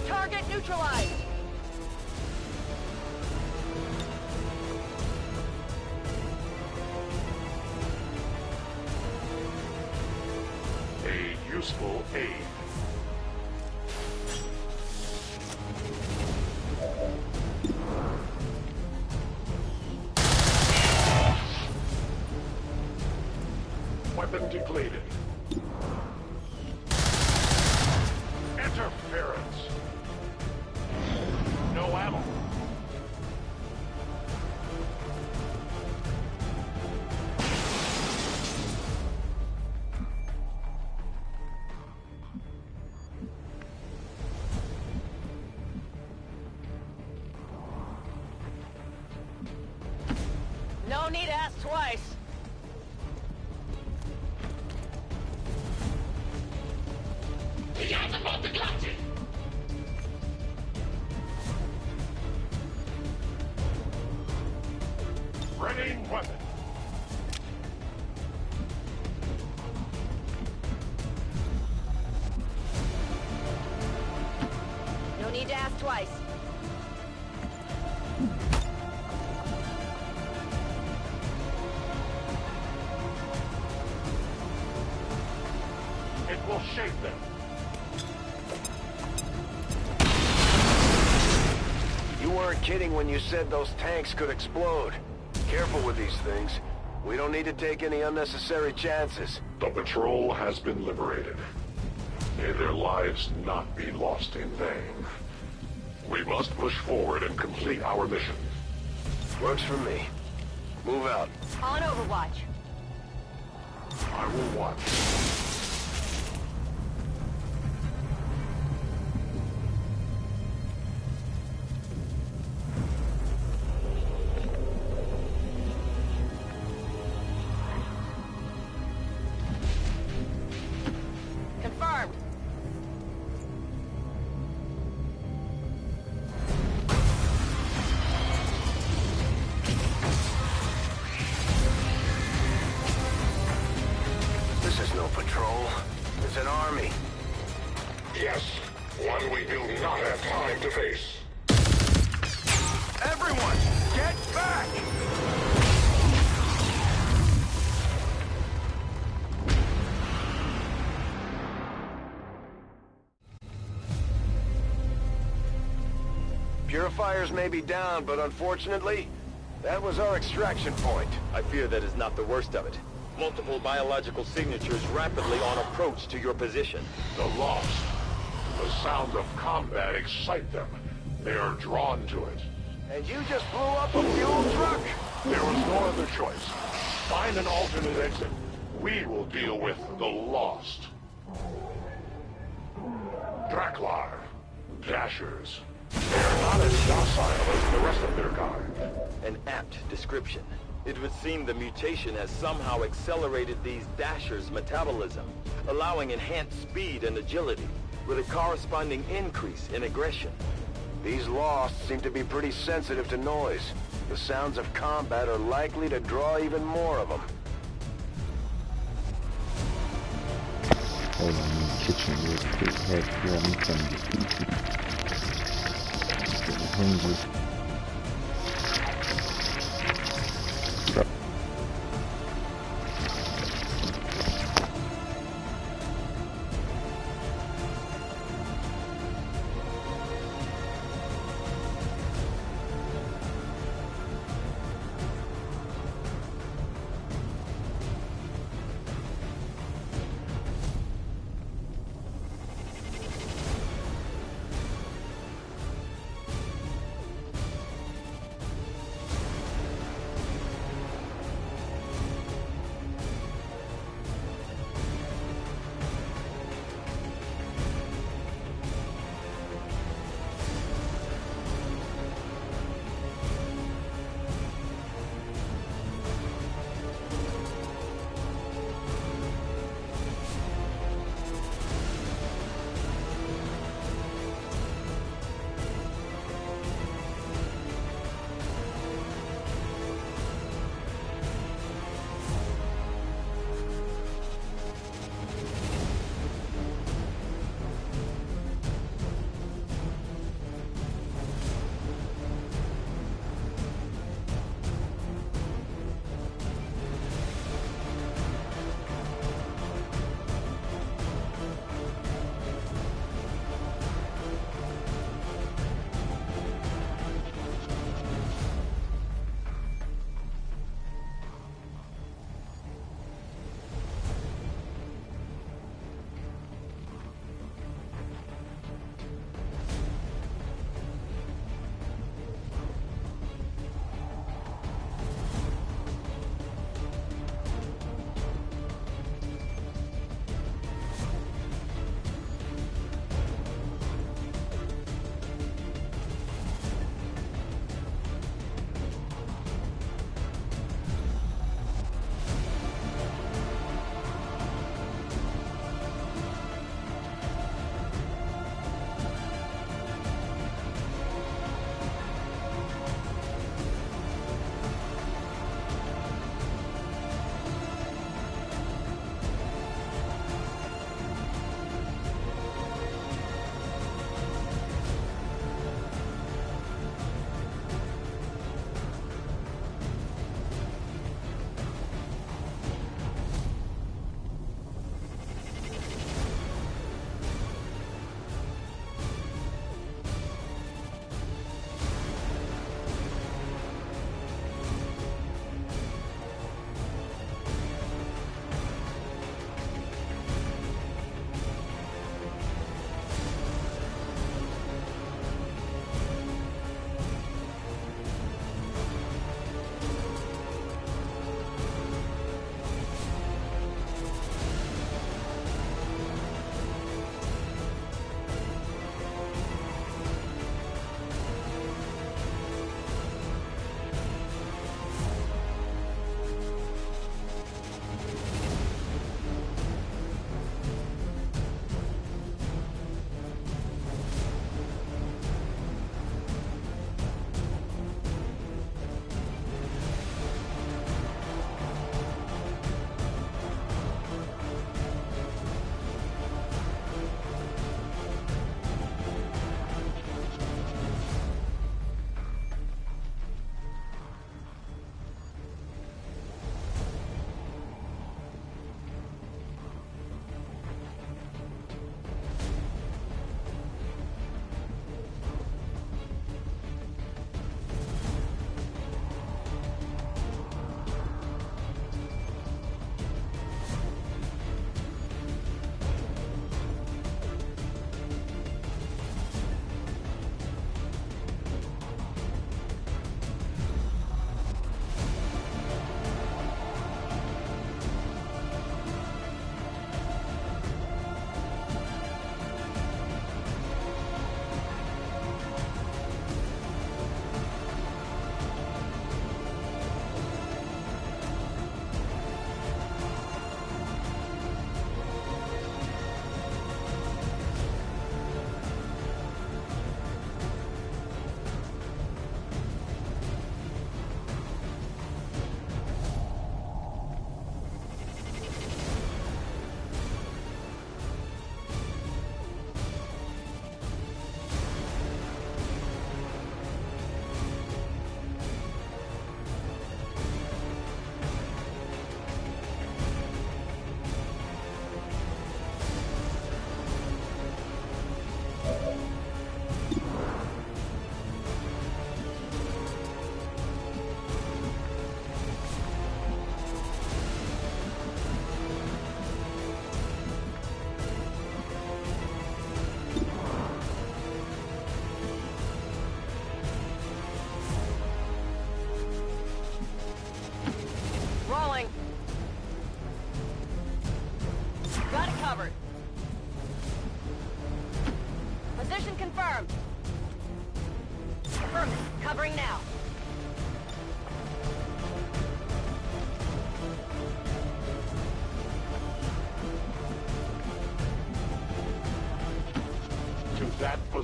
Speaker 2: Target neutralized.
Speaker 13: A useful aid. Weapon depleted. Interference. No ammo.
Speaker 2: No need to ask twice.
Speaker 13: Ready weapon.
Speaker 2: No need to ask twice.
Speaker 13: It will shape them.
Speaker 3: You weren't kidding when you said those tanks could explode. Careful with these things. We don't need to take any unnecessary chances.
Speaker 13: The patrol has been liberated. May their lives not be lost in vain. We must push forward and complete our mission.
Speaker 3: Works for me. Move out.
Speaker 2: On Overwatch.
Speaker 13: I will watch.
Speaker 2: Confirmed.
Speaker 3: This is no patrol. It's an army.
Speaker 13: Yes, one we do not have time to face.
Speaker 3: Everyone, get back! Purifiers may be down, but unfortunately, that was our extraction point.
Speaker 11: I fear that is not the worst of it. Multiple biological signatures rapidly on approach to your position.
Speaker 13: The Lost. The sound of combat excite them. They are drawn to it.
Speaker 3: And you just blew up a fuel truck?
Speaker 13: There was no other choice. Find an alternate exit. We will deal with the Lost. Draklar. Dashers. They are not as docile as the rest of their kind.
Speaker 11: An apt description. It would seem the mutation has somehow accelerated these Dashers' metabolism, allowing enhanced speed and agility, with a corresponding increase in aggression.
Speaker 3: These Lost seem to be pretty sensitive to noise. The sounds of combat are likely to draw even more of them.
Speaker 1: Hold on, in the kitchen real quick. Yeah, I'm trying to get pizza. Getting hungry.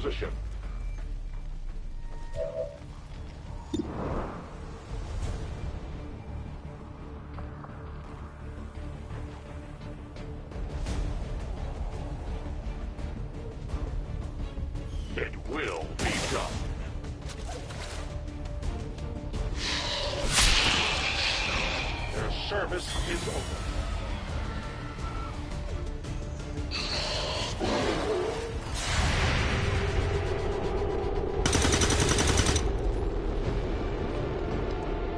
Speaker 13: position. It will be done. Their service is over.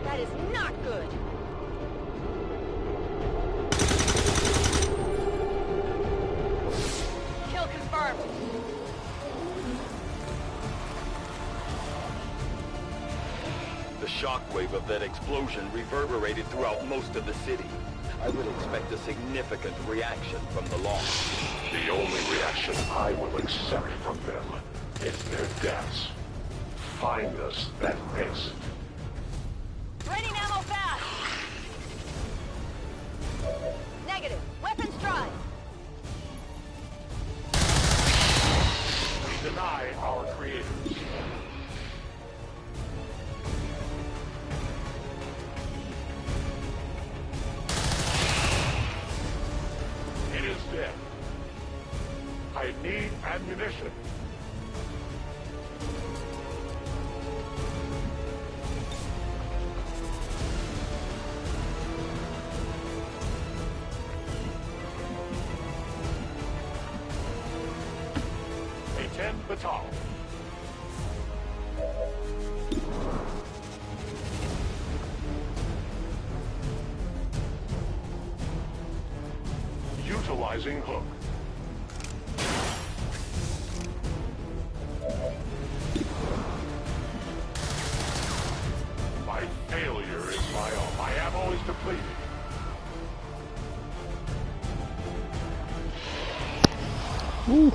Speaker 2: That is not good. Kill confirmed.
Speaker 11: The shockwave of that explosion reverberated throughout most of the city. I would expect a significant reaction from the Lost.
Speaker 13: The only reaction I will accept from them is their deaths. Find us that exit.
Speaker 2: Draining ammo fast. Negative. Weapons dry.
Speaker 13: We deny our creators. It is dead. I need ammunition. A-10 baton. Utilizing hook. My failure is my own. My ammo is depleted.
Speaker 1: Woo.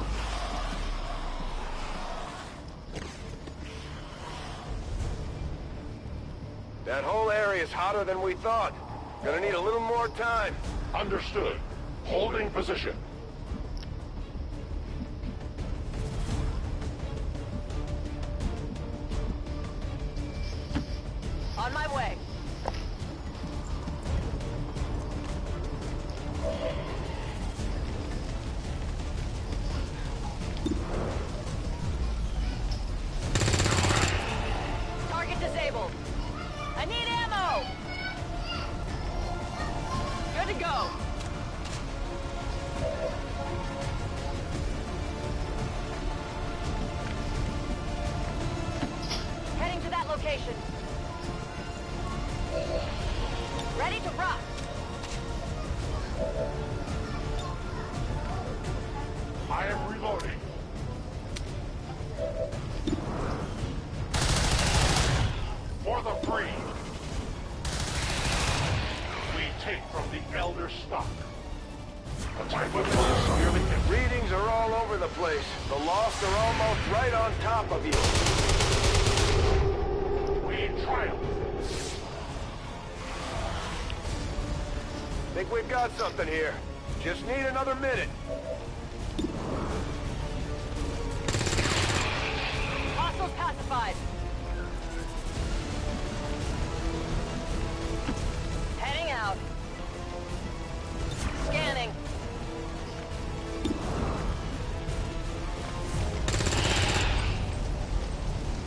Speaker 3: That whole area is hotter than we thought. Gonna need a little more time.
Speaker 13: Understood. Holding position.
Speaker 2: On my way. Target disabled. I need ammo. Good to go. Heading to that location. Ready to rock.
Speaker 13: I am reloading. For the free. We take from the elder stock. Attack weapon is severely hit.
Speaker 3: Readings are all over the place. The Lost are almost right on top of you.
Speaker 13: We triumph.
Speaker 3: Think we've got something here. Just need another minute.
Speaker 2: Hostiles pacified. Heading out. Scanning.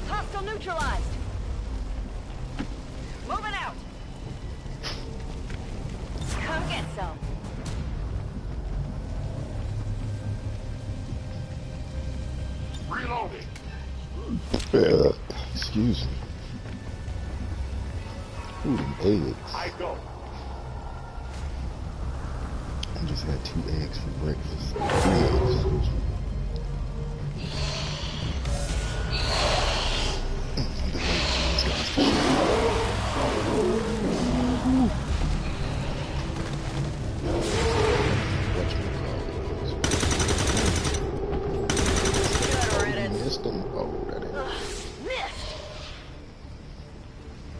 Speaker 2: Hostile neutralized. Moving out. Come get some.
Speaker 13: Reloading.
Speaker 1: Excuse me. Ooh, them eggs.
Speaker 13: I go.
Speaker 1: I just had 2 eggs for breakfast. 3 eggs, excuse me.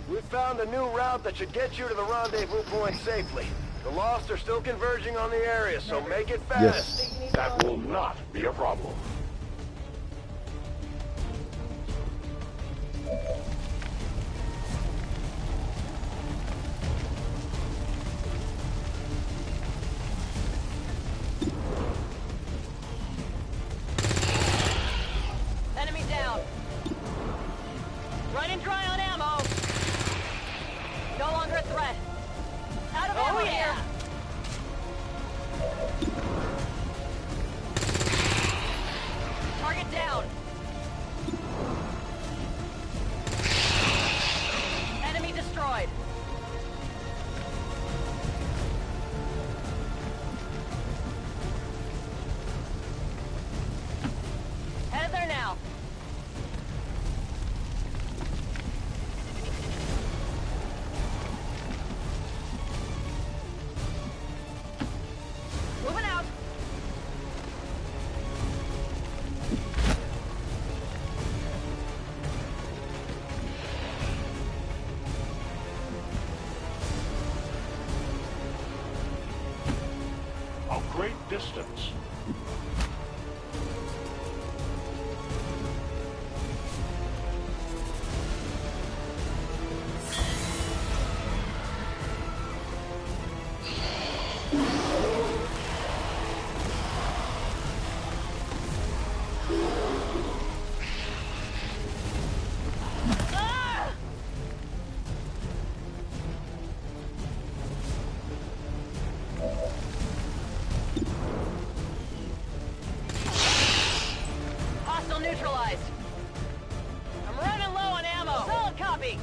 Speaker 3: We found a new route that should get you to the rendezvous point safely. The Lost are still converging on the area, so make it fast.
Speaker 1: Yes.
Speaker 13: That will not be a problem.
Speaker 2: threat. Out of ammo here. Target down. Enemy destroyed. Headed there now. Moving out.
Speaker 13: A great distance.
Speaker 2: Hostile neutralized. I'm running low on ammo. Solid copy.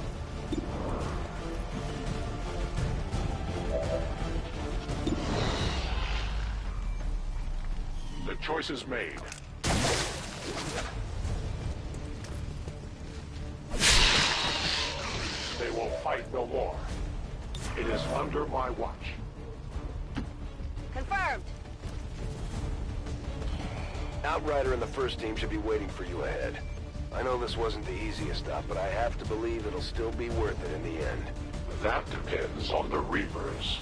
Speaker 13: The choice is made. They will fight no more. It is under my watch.
Speaker 2: Confirmed.
Speaker 3: Outrider and the first team should be waiting for you ahead. I know this wasn't the easiest stop, but I have to believe it'll still be worth it in the end.
Speaker 13: That depends on the Reapers.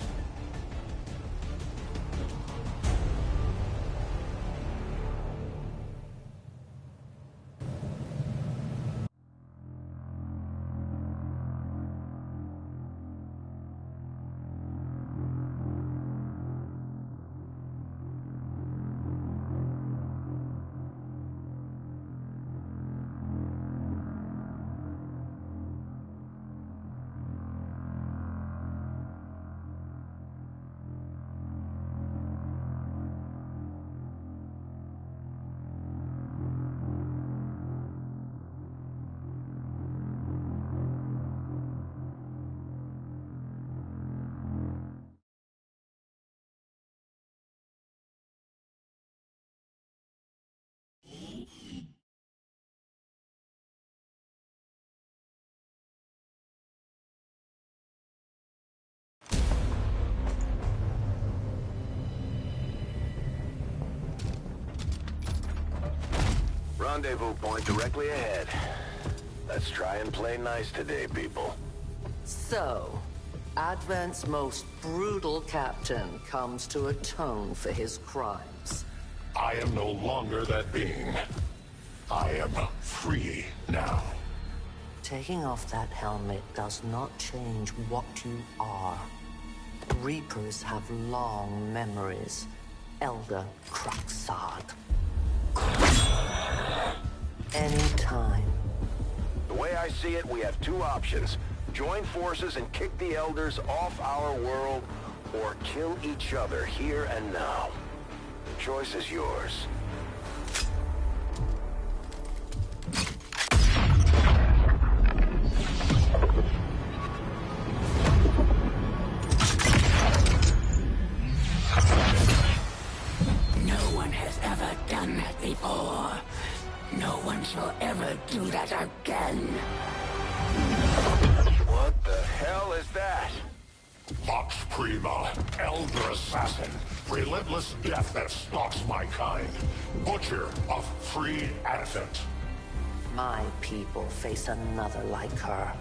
Speaker 3: Rendezvous point directly ahead. Let's try and play nice today, people.
Speaker 9: So, Advent's most brutal captain comes to atone for his crimes.
Speaker 13: I am no longer that being. I am free now.
Speaker 9: Taking off that helmet does not change what you are. Reapers have long memories. Elder Craxard. Anytime.
Speaker 3: The way I see it, we have two options. Join forces and kick the Elders off our world, or kill each other here and now. The choice is yours.
Speaker 12: No one has ever done that before. No one shall ever do that again.
Speaker 3: What the hell is that?
Speaker 13: Vox Prima, Elder Assassin, relentless death that stalks my kind, Butcher of free Advent.
Speaker 9: My people face another like her.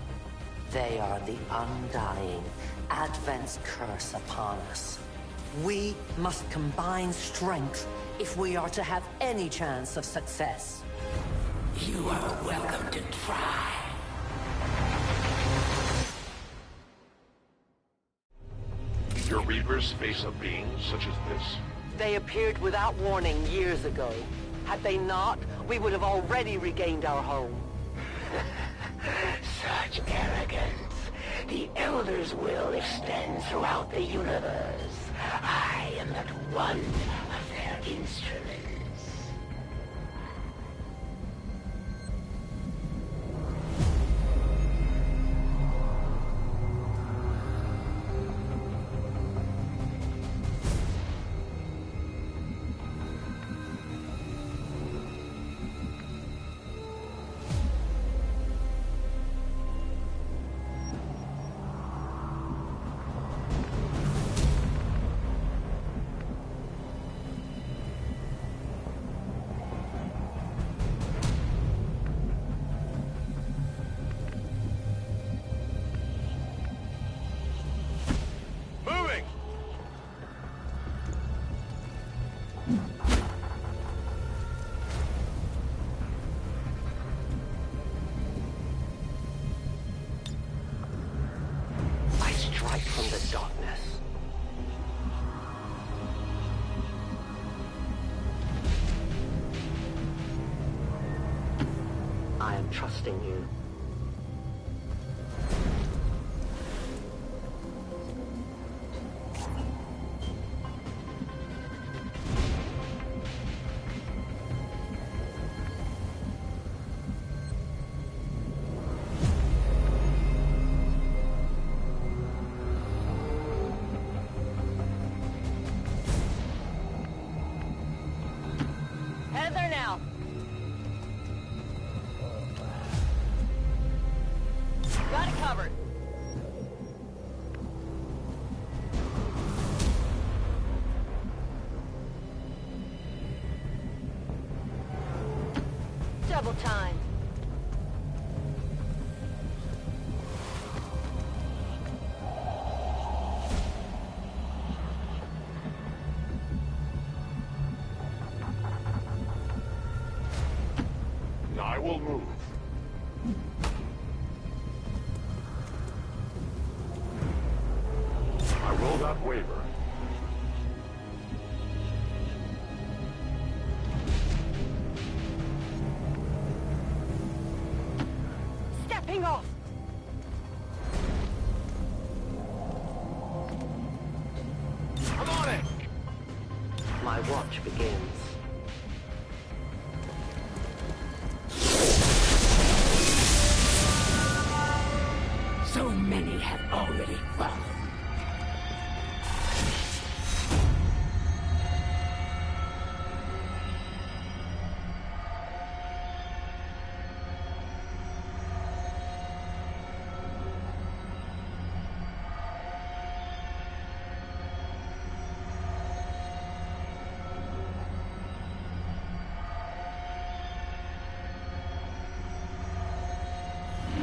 Speaker 9: They are the undying, Advent's curse upon us. We must combine strength if we are to have any chance of success.
Speaker 12: You are welcome to try.
Speaker 13: Your Reapers face a being such as this?
Speaker 10: They appeared without warning years ago. Had they not, we would have already regained our home.
Speaker 12: Such arrogance. The Elder's will extends throughout the universe. I am but one of their instruments.
Speaker 10: I am trusting you.
Speaker 2: Head there now. Got it covered. Double time.
Speaker 13: I will move. I will not waver.
Speaker 2: Stepping off.
Speaker 3: I'm on it!
Speaker 10: My watch begins.
Speaker 12: So many have already fallen.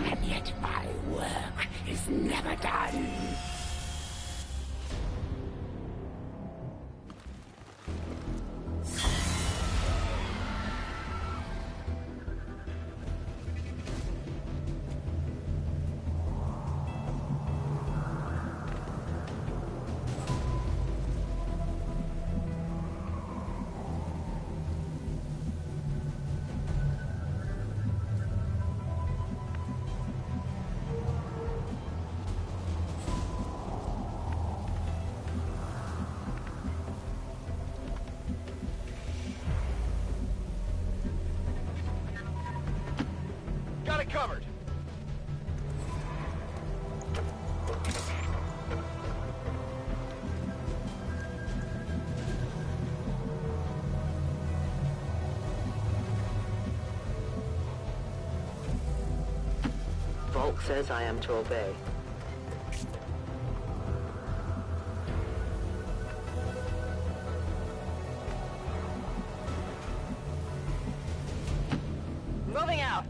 Speaker 12: And yet my work is never done.
Speaker 3: Got it covered.
Speaker 10: Volk says I am to obey.
Speaker 2: Moving out.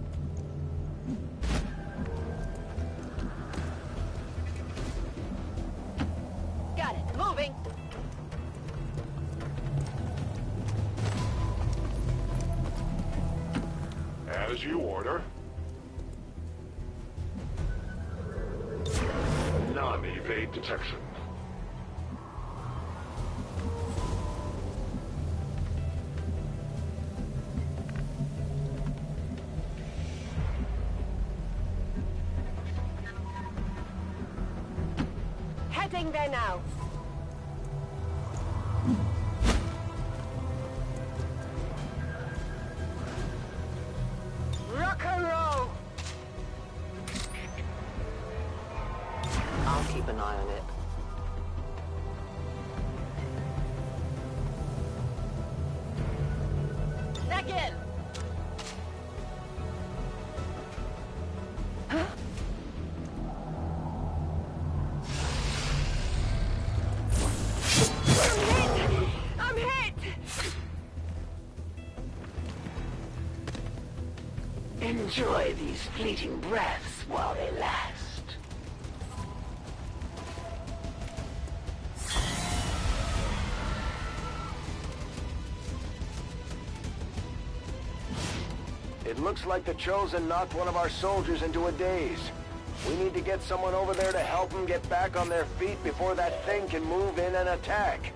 Speaker 2: Got it. Moving.
Speaker 13: As you order. Non-evade detection.
Speaker 2: Getting there now. Rock and roll.
Speaker 10: I'll keep an eye on it.
Speaker 2: Back in. I'm hit!
Speaker 12: Enjoy these fleeting breaths while they last.
Speaker 3: It looks like the Chosen knocked one of our soldiers into a daze. We need to get someone over there to help them get back on their feet before that thing can move in and attack.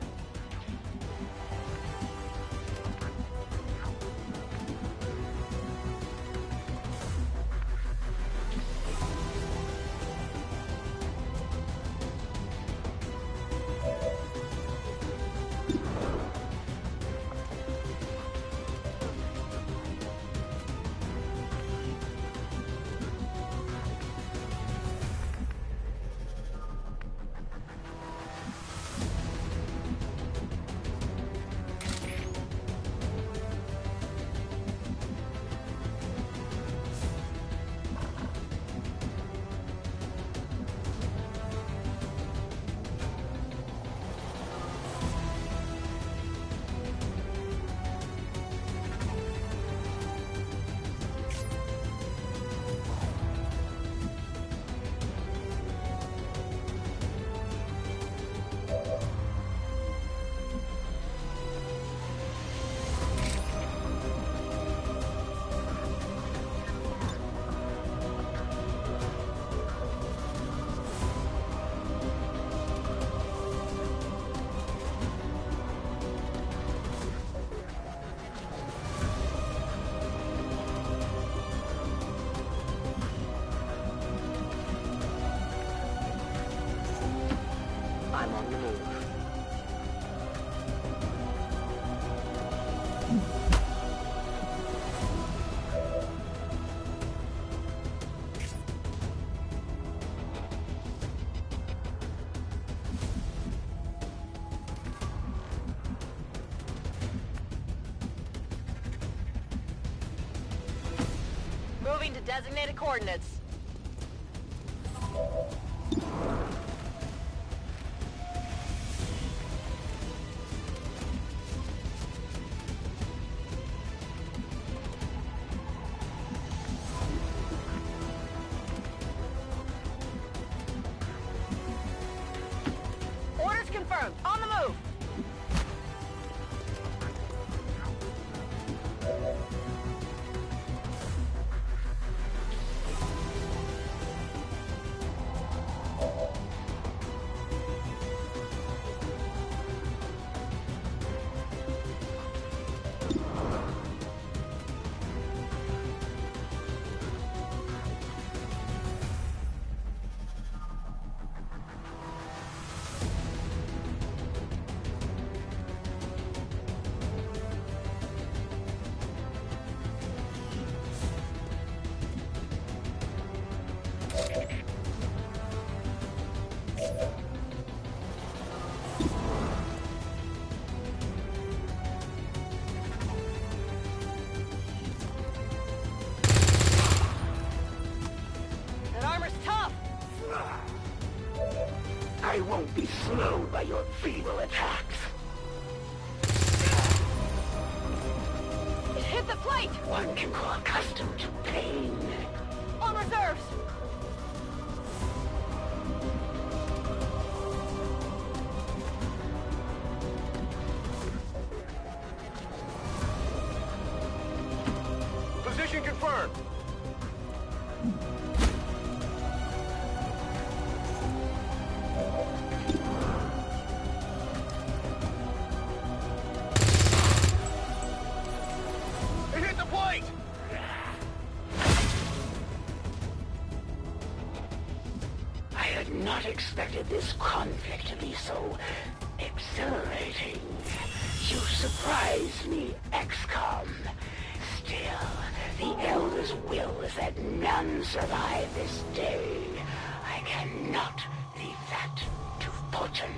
Speaker 10: I'm on the move.
Speaker 2: Moving to designated coordinates. Orders confirmed. On the move. That armor's tough.
Speaker 12: I won't be slowed by your feeble attacks.
Speaker 2: It hit the plate.
Speaker 12: One can grow accustomed to pain.
Speaker 2: On reserves.
Speaker 3: Position confirmed. It hit the plate!
Speaker 12: not expected this conflict to be so exhilarating. You surprise me, XCOM. Still, the Elder's will is that none survive this day. I cannot leave that to fortune.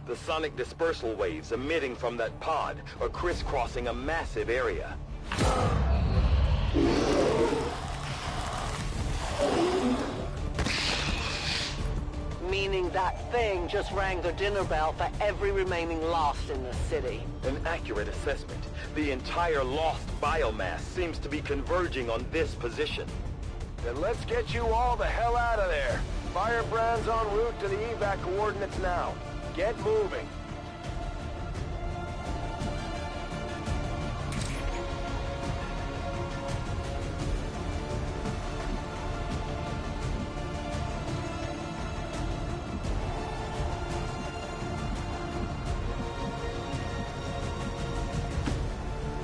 Speaker 11: The sonic dispersal waves emitting from that pod are crisscrossing a massive area.
Speaker 10: Meaning that thing just rang the dinner bell for every remaining Lost in the city.
Speaker 11: An accurate assessment. The entire Lost biomass seems to be converging on this position.
Speaker 3: Then let's get you all the hell out of there. Firebrand's en route to the evac coordinates now. Get moving.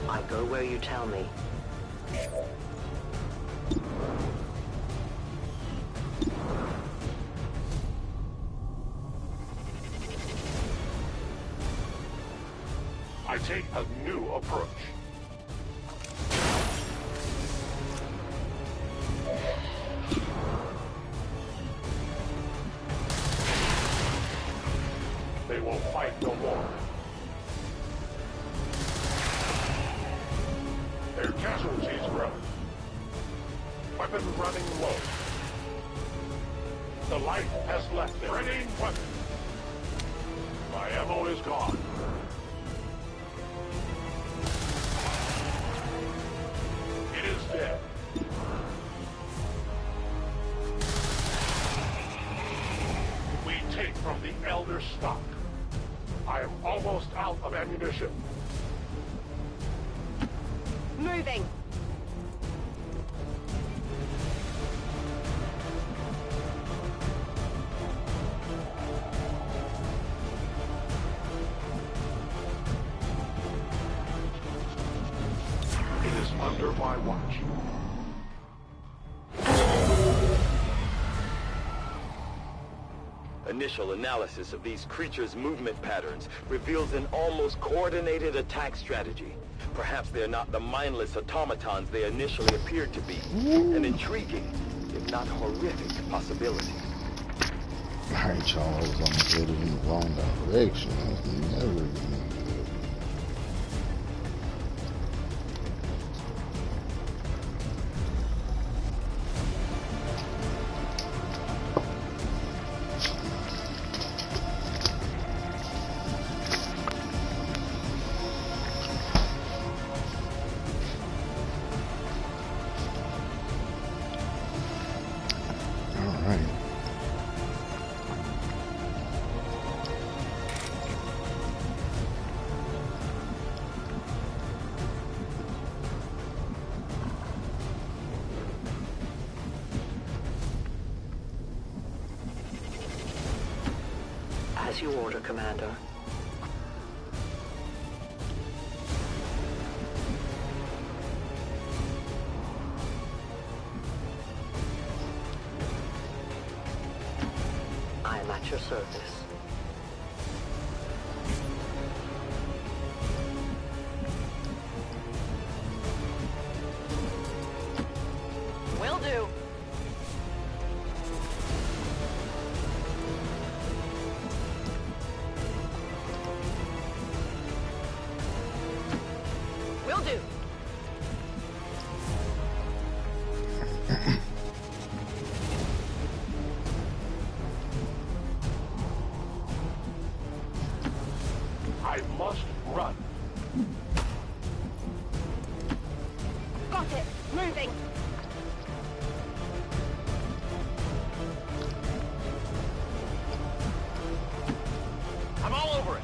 Speaker 10: I go where you tell me.
Speaker 13: I take a new approach. They will fight no more. Their casualties grow. Weapon running low. The light has left them. Ready weapon. My ammo is gone. It is dead. We take from the Elder stock. I am almost out of ammunition.
Speaker 2: Moving.
Speaker 13: It is under my watch.
Speaker 11: Initial analysis of these creatures' movement patterns reveals an almost coordinated attack strategy. Perhaps they're not the mindless automatons they initially appeared to be. An intriguing, if not horrific, possibility.
Speaker 1: Alright, y'all, I was almost headed in the wrong direction. That's never gonna be good. Alright.
Speaker 10: As you order, Commander. I am at your service.
Speaker 2: Will do. Will do.
Speaker 13: I must run.
Speaker 2: Got it. Moving.
Speaker 7: I'm all over it.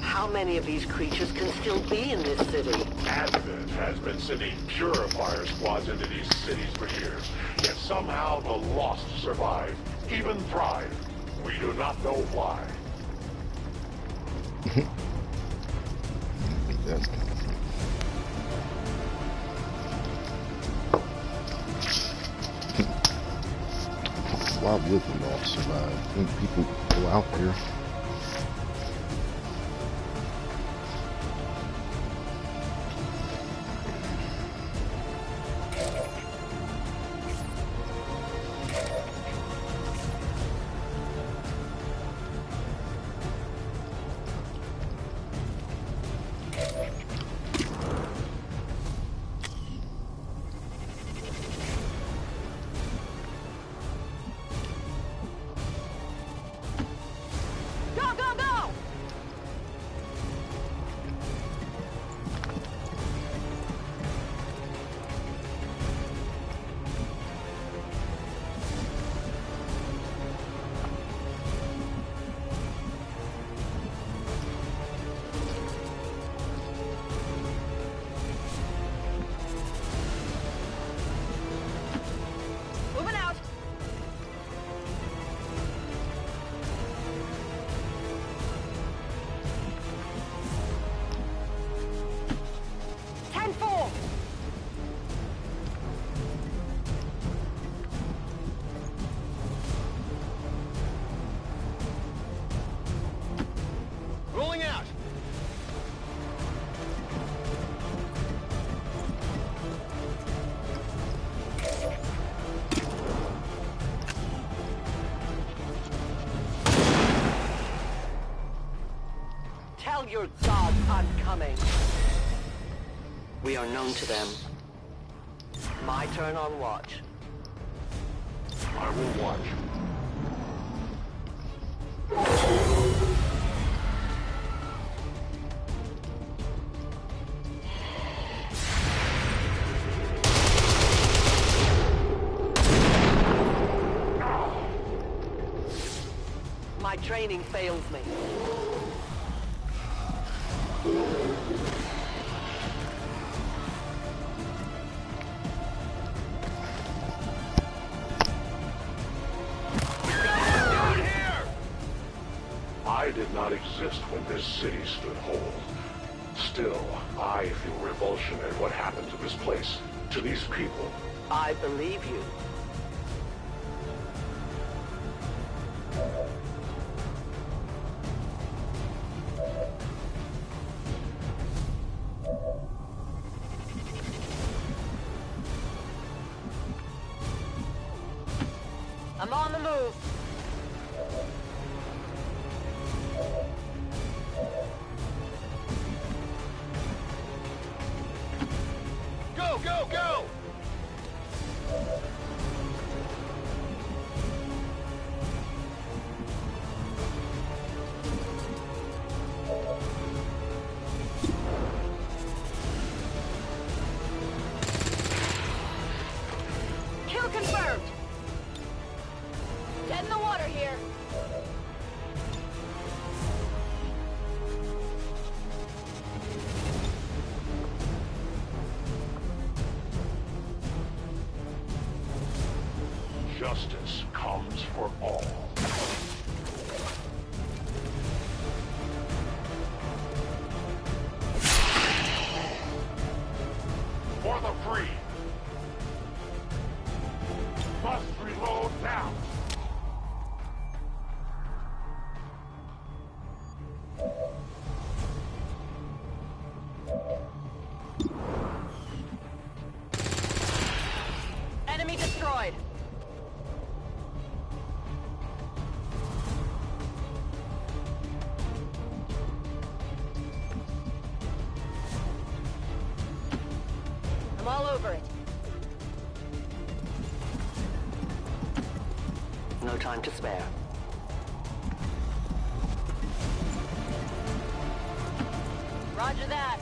Speaker 10: How many of these creatures can still be in this city?
Speaker 13: Advent has been sending purifier squads into these cities for years, yet somehow the Lost survive, even thrive. We do not know why.
Speaker 1: That's kind of funny. Why would the Lost survive? I think people go out there.
Speaker 10: Tell your gods I'm coming. We are known to them. My turn on watch.
Speaker 13: I will watch.
Speaker 10: My training fails me.
Speaker 13: I did not exist when this city stood whole. Still, I feel revulsion at what happened to this place, to these people.
Speaker 10: I believe you. I'm on the move.
Speaker 3: Go, go, go!
Speaker 2: Kill confirmed. Dead in the water here.
Speaker 13: Justice comes for all. For the free. Must reload now.
Speaker 2: Enemy destroyed. I'm all over it.
Speaker 10: No time to spare.
Speaker 2: Roger that.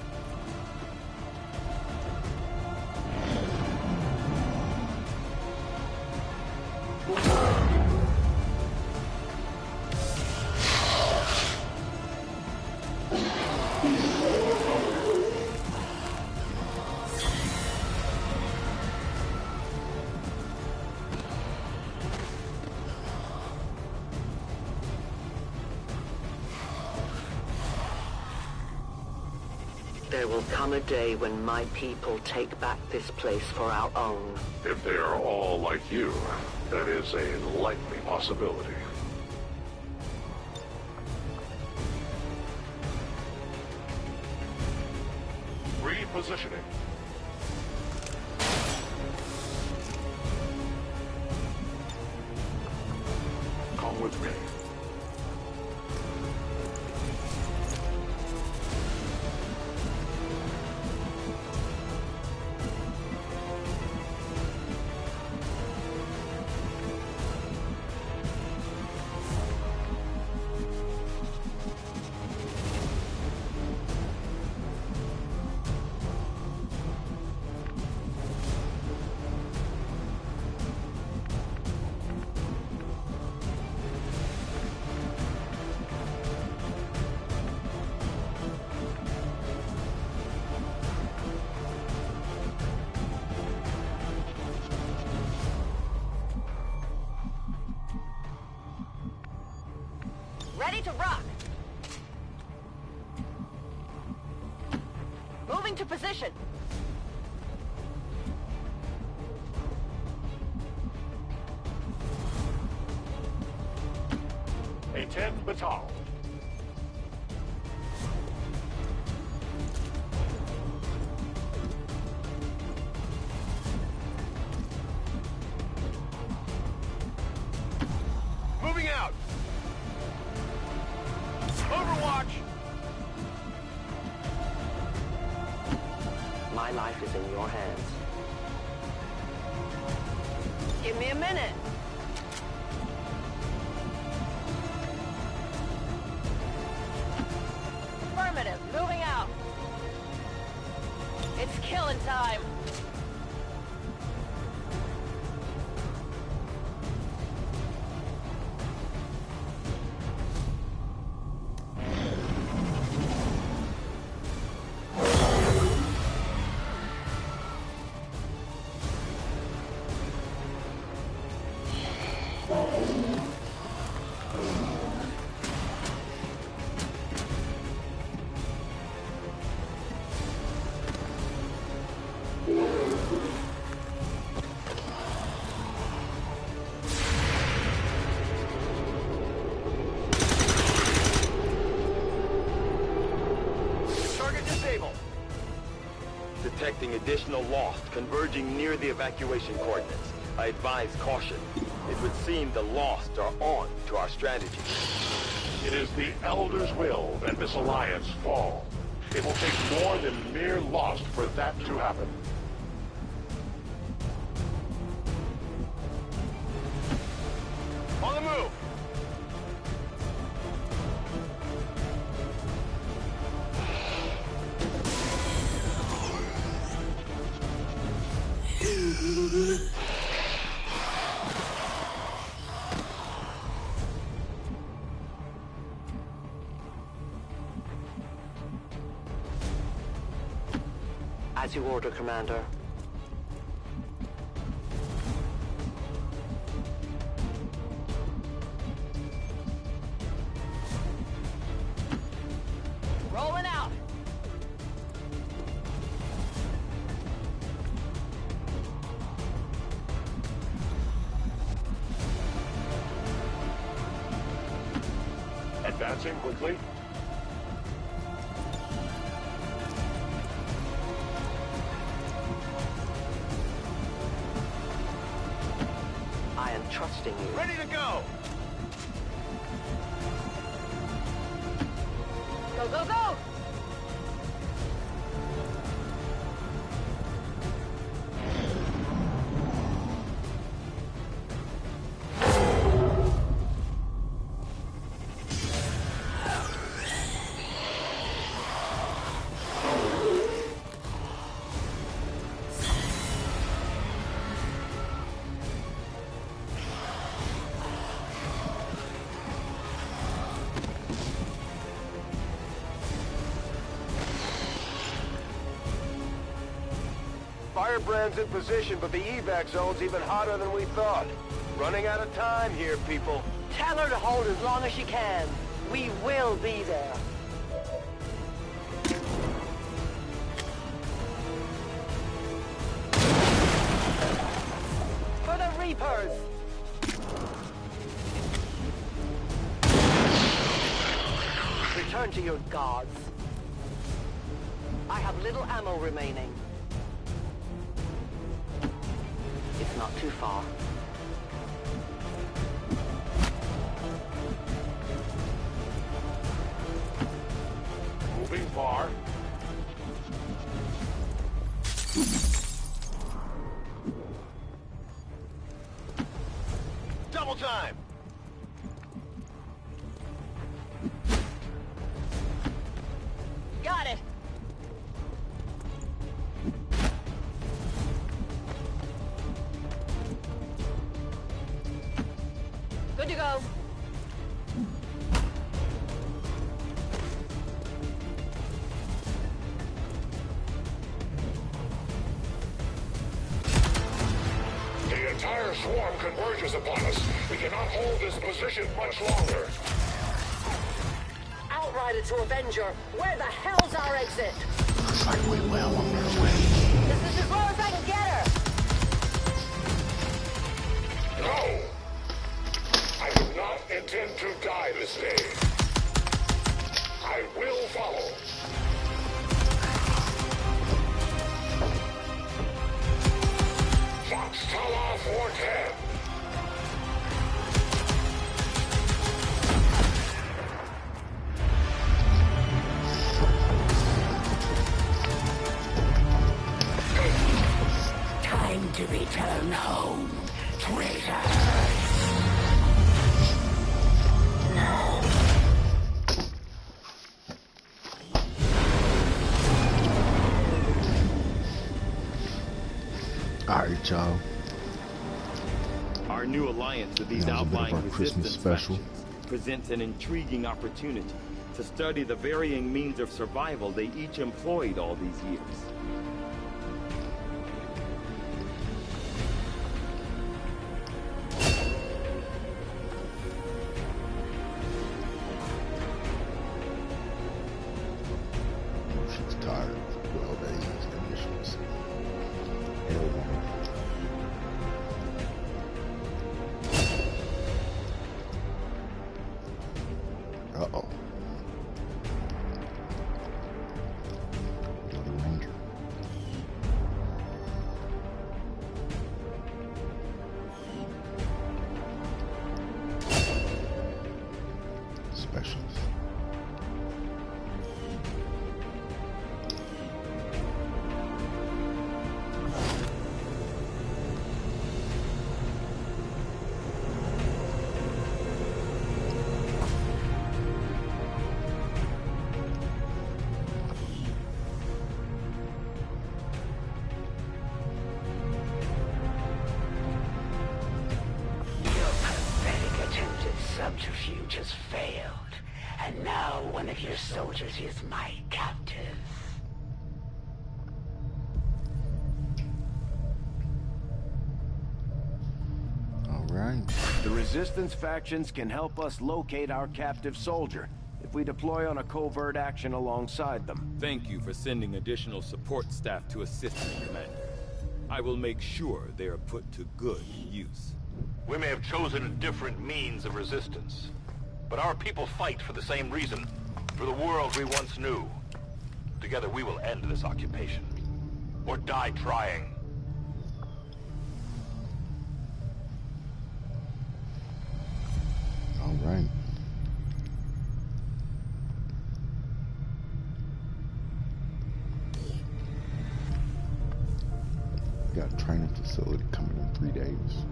Speaker 10: will come a day when my people take back this place for our own.
Speaker 13: If they are all like you, that is a likely possibility. Repositioning. Come with me.
Speaker 2: Ready to rock. Moving to position.
Speaker 13: A 10 batal.
Speaker 3: Moving out. Overwatch.
Speaker 10: My life is in your hands.
Speaker 2: Give me a minute. Affirmative. Moving out. It's killing time.
Speaker 11: Detecting additional Lost converging near the evacuation coordinates. I advise caution. It would seem the Lost are on to our strategy.
Speaker 13: It is the Elder's will that this alliance fall. It will take more than mere Lost for that to happen.
Speaker 3: On the move.
Speaker 10: As you order, Commander.
Speaker 2: Rolling out.
Speaker 13: Advancing quickly.
Speaker 10: I am trusting you.
Speaker 3: Ready to go.
Speaker 2: Go, go, go.
Speaker 3: Firebrand's in position, but the evac zone's even hotter than we thought. Running out of time here, people.
Speaker 10: Tell her to hold as long as she can. We will be there. Reapers! Return to your gods. I have little ammo remaining. It's not too far.
Speaker 13: Moving far.
Speaker 3: Double time!
Speaker 2: Got it. Good to go.
Speaker 13: The entire swarm converges upon us. We cannot hold this position much longer.
Speaker 10: Outrider to Avenger, where the hell's our exit?
Speaker 1: Looks like we're well on our way.
Speaker 2: This is as low as I can get her.
Speaker 13: No! I do not intend to die this day. I will follow. Fox Tower 410.
Speaker 12: Time to return home, traitor.
Speaker 1: Alright, y'all.
Speaker 11: Our new alliance with these
Speaker 1: That was a bit of
Speaker 11: outlying
Speaker 1: our Christmas
Speaker 11: resistance
Speaker 1: special.
Speaker 11: factions presents an intriguing opportunity to study the varying means of survival they each employed all these years.
Speaker 1: She's tired of 12 days emissions. Hell no. Uh-oh. Another ranger. Specialist.
Speaker 12: Subterfuge has failed, and now one of your soldiers is my captive.
Speaker 1: All right.
Speaker 3: The Resistance factions can help us locate our captive soldier if we deploy on a covert action alongside them.
Speaker 6: Thank you for sending additional support staff to assist me, Commander. I will make sure they are put to good use.
Speaker 8: We may have chosen a different means of resistance, but our people fight for the same reason, for the world we once knew. Together we will end this occupation, or die trying.
Speaker 1: All right. Got a training facility coming in 3 days.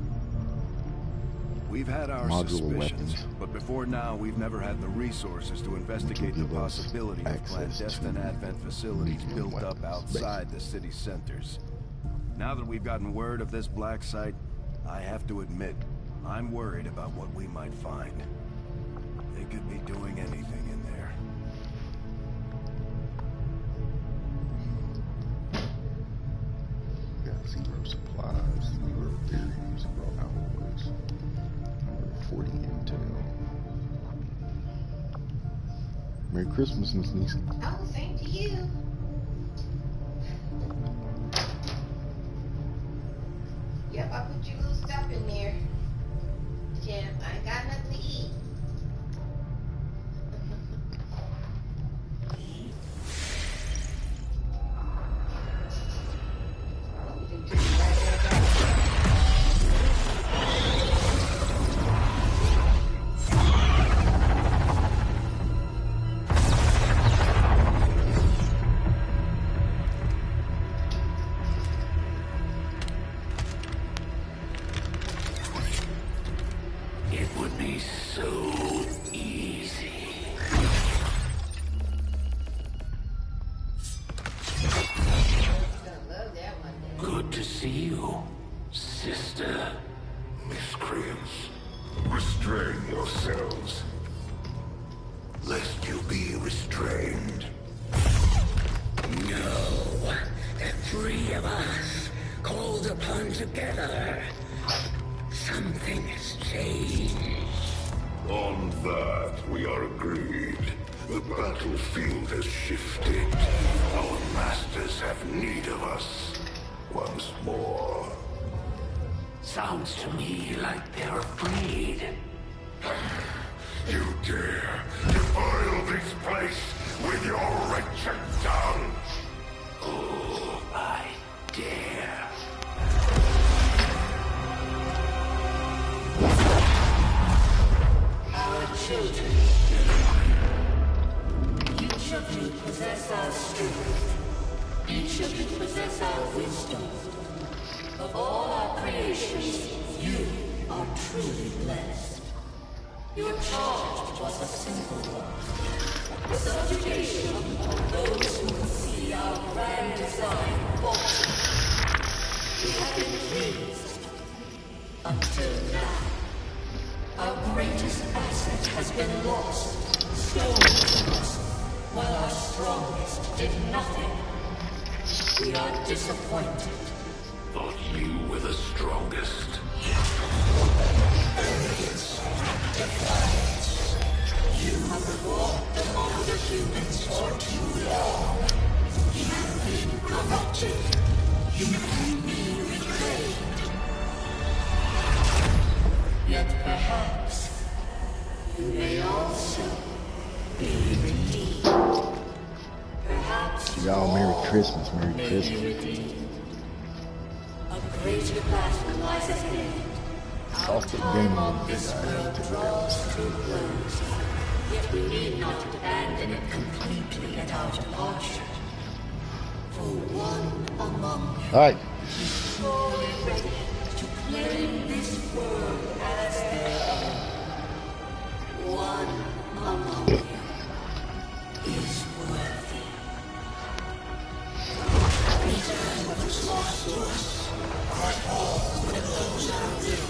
Speaker 14: We've had our
Speaker 1: Modular
Speaker 14: suspicions,
Speaker 1: weapons.
Speaker 14: but before now we've never had the resources to investigate the
Speaker 1: give us
Speaker 14: possibility of
Speaker 1: access
Speaker 14: clandestine
Speaker 1: to
Speaker 14: Advent facilities
Speaker 1: medium
Speaker 14: built up
Speaker 1: weapons,
Speaker 14: outside the city centers. Now that we've gotten word of this black site, I have to admit, I'm worried about what we might find. They could be doing anything in there.
Speaker 1: Got 0 supplies, 0 theory, 0 alloys, 40 intel. Merry Christmas, Miss Nisa.
Speaker 15: Oh, same to you. Yep, I put your little stuff in there.
Speaker 4: It would be so easy. Good to see you, sister.
Speaker 13: Miscreants, restrain yourselves, lest you be restrained.
Speaker 4: No, the three of us, called upon together. Something has changed.
Speaker 13: On that, we are agreed. The battlefield has shifted. Our masters have need of us once more.
Speaker 4: Sounds to me like they're afraid.
Speaker 13: You dare defile this place with your wretched tongue?
Speaker 4: Oh, I dare. Our children. Each of you possess our strength. Each of you possess our wisdom. Of all our creations, you are truly blessed. Your charge was a simple one. The subjugation of those who would see our grand design falter. We have been pleased. Until now. Our greatest asset has been lost, stolen from us, while our strongest did nothing. We are disappointed.
Speaker 13: Thought you were the strongest.
Speaker 4: Arrogance, defiance. You have walked among the humans for too long. You have been corrupted. You can be reclaimed. Yet perhaps you may also be redeemed. Perhaps
Speaker 1: y'all, Merry Christmas, Merry Christmas.
Speaker 4: redeemed. A greater battle lies ahead.
Speaker 1: Off the game
Speaker 4: On this world draws to a close. Yet we need not abandon it completely at our departure. For one among you
Speaker 1: All right.
Speaker 4: is surely ready to claim this world as their own. One among you is worthy. Return what was lost to us. All that those are will.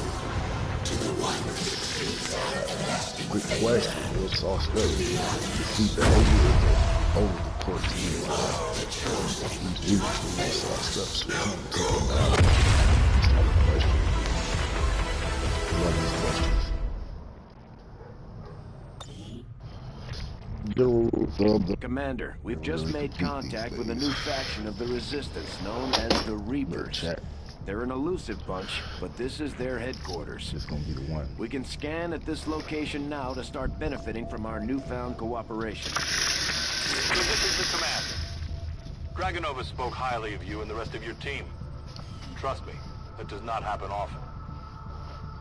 Speaker 4: To the one who succeeds our everlasting
Speaker 1: Quick
Speaker 4: fate.
Speaker 1: question. What's all stuff? Defeat the over the course of years. These weeks, all stuff. So we're going to take them out. That's not a question. Love these questions.
Speaker 14: Commander, we've just made contact with a new faction of the Resistance known as the Reapers. They're an elusive bunch, but this is their headquarters.
Speaker 1: It's gonna be the one.
Speaker 14: We can scan at this location now to start benefiting from our newfound cooperation.
Speaker 8: So this is the commander. Dragonova spoke highly of you and the rest of your team. Trust me, that does not happen often.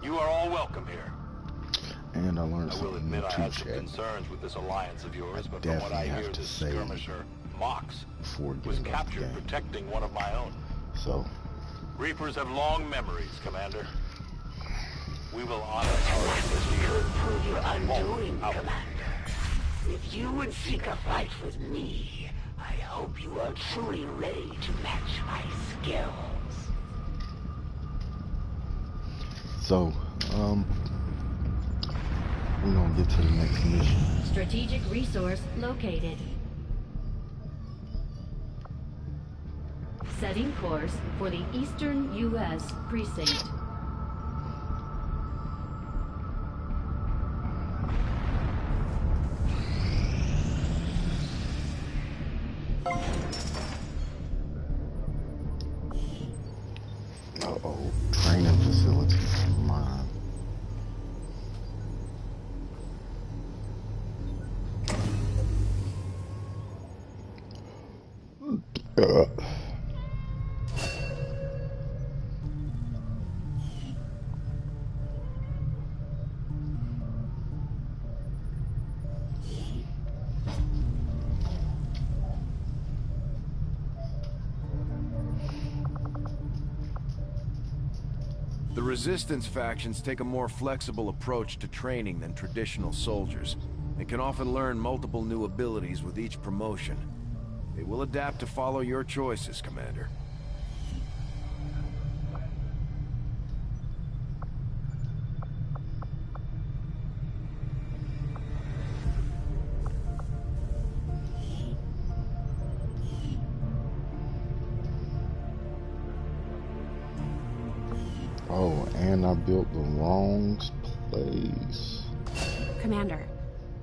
Speaker 8: You are all welcome here.
Speaker 1: And I learned
Speaker 8: I will
Speaker 1: something new
Speaker 8: admit I
Speaker 1: too,
Speaker 8: have some
Speaker 1: Chad.
Speaker 8: concerns with this alliance of yours, but from
Speaker 1: definitely
Speaker 8: what I
Speaker 1: have
Speaker 8: hear,
Speaker 1: to
Speaker 8: this
Speaker 1: say
Speaker 8: skirmisher, Mox,
Speaker 1: before
Speaker 8: was
Speaker 1: getting off the
Speaker 8: captured
Speaker 1: game.
Speaker 8: protecting one of my own.
Speaker 1: So,
Speaker 8: Reapers have long memories, Commander. We will honor our history.
Speaker 12: Could prove your undoing,
Speaker 8: Out.
Speaker 12: Commander. If you would seek a fight with me, I hope you are truly ready to match my skills.
Speaker 1: so, we're gonna get to the next mission.
Speaker 5: Strategic resource located. Setting course for the Eastern U.S. precinct.
Speaker 1: Uh-oh, training facility. Mine.
Speaker 14: The Resistance factions take a more flexible approach to training than traditional soldiers, and can often learn multiple new abilities with each promotion. They will adapt to follow your choices, Commander.
Speaker 1: Oh, and I built the wrong place.
Speaker 15: Commander,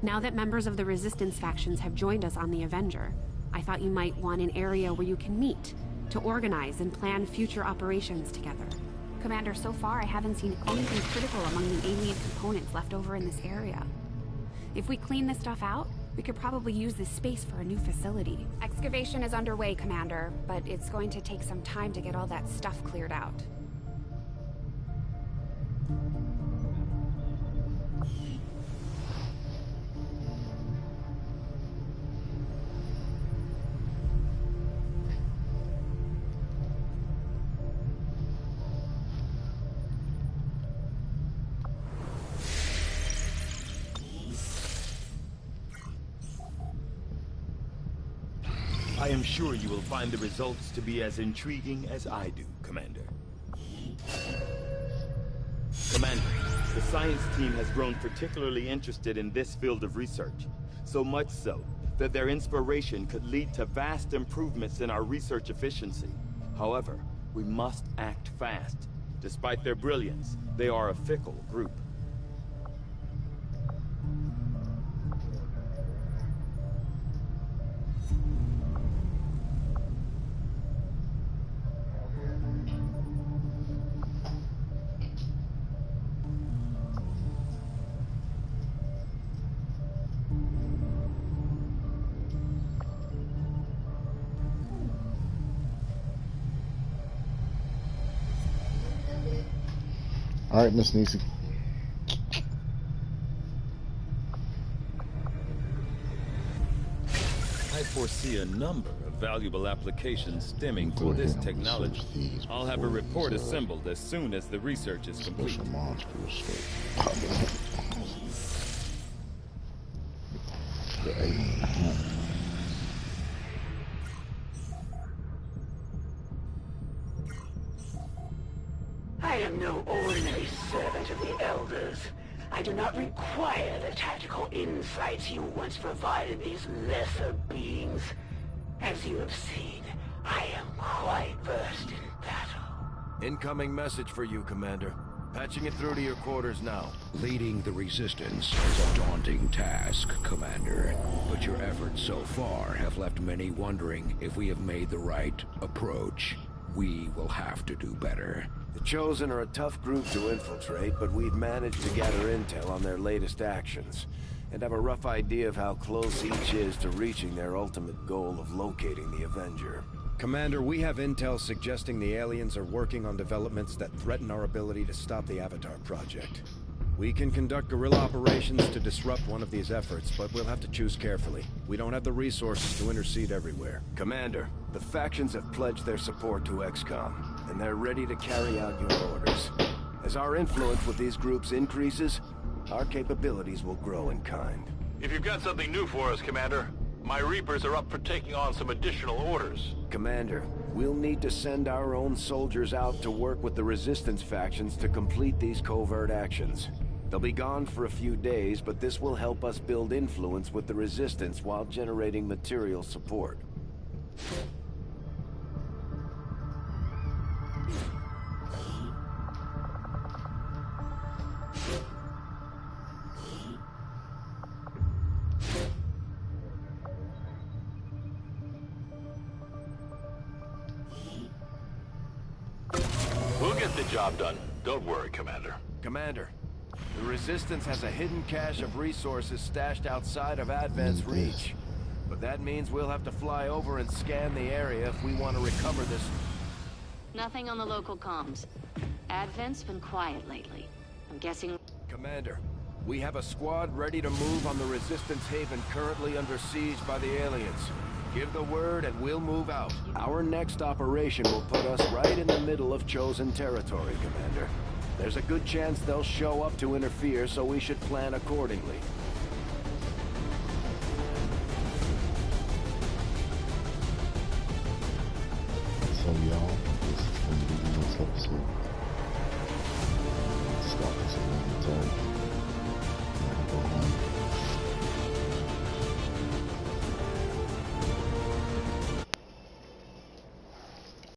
Speaker 15: now that members of the Resistance factions have joined us on the Avenger, I thought you might want an area where you can meet, to organize and plan future operations together. Commander, so far I haven't seen anything critical among the alien components left over in this area. If we clean this stuff out, we could probably use this space for a new facility. Excavation is underway, Commander, but it's going to take some time to get all that stuff cleared out.
Speaker 6: I am sure you will find the results to be as intriguing as I do, Commander. Commander, the science team has grown particularly interested in this field of research. So much so, that their inspiration could lead to vast improvements in our research efficiency. However, we must act fast. Despite their brilliance, they are a fickle group.
Speaker 1: All right, Miss Nisi.
Speaker 6: I foresee a number of valuable applications stemming from this technology. I'll have a report assembled as soon as the research is complete.
Speaker 12: I am no ordinary servant of the Elders. I do not require the tactical insights you once provided these lesser beings. As you have seen, I am quite versed in battle.
Speaker 14: Incoming message for you, Commander. Patching it through to your quarters now.
Speaker 4: Leading the Resistance is a daunting task, Commander. But your efforts so far have left many wondering if we have made the right approach. We will have to do better.
Speaker 14: The Chosen are a tough group to infiltrate, but we've managed to gather intel on their latest actions, and have a rough idea of how close each is to reaching their ultimate goal of locating the Avenger. Commander, we have intel suggesting the aliens are working on developments that threaten our ability to stop the Avatar Project. We can conduct guerrilla operations to disrupt one of these efforts, but we'll have to choose carefully. We don't have the resources to intercede everywhere. Commander, the factions have pledged their support to XCOM, and they're ready to carry out your orders. As our influence with these groups increases, our capabilities will grow in kind.
Speaker 8: If you've got something new for us, Commander, my Reapers are up for taking on some additional orders.
Speaker 14: Commander, we'll need to send our own soldiers out to work with the Resistance factions to complete these covert actions. They'll be gone for a few days, but this will help us build influence with the Resistance while generating material support.
Speaker 8: We'll get the job done. Don't worry, Commander.
Speaker 14: Commander, the Resistance has a hidden cache of resources stashed outside of Advent's reach. But that means we'll have to fly over and scan the area if we want to recover this.
Speaker 5: Nothing on the local comms. Advent's been quiet lately. I'm guessing...
Speaker 14: Commander, we have a squad ready to move on the Resistance haven currently under siege by the aliens. Give the word and we'll move out. Our next operation will put us right in the middle of Chosen territory, Commander. There's a good chance they'll show up to interfere, so we should plan accordingly.
Speaker 1: So y'all, this is going to be the next episode. Stop this in the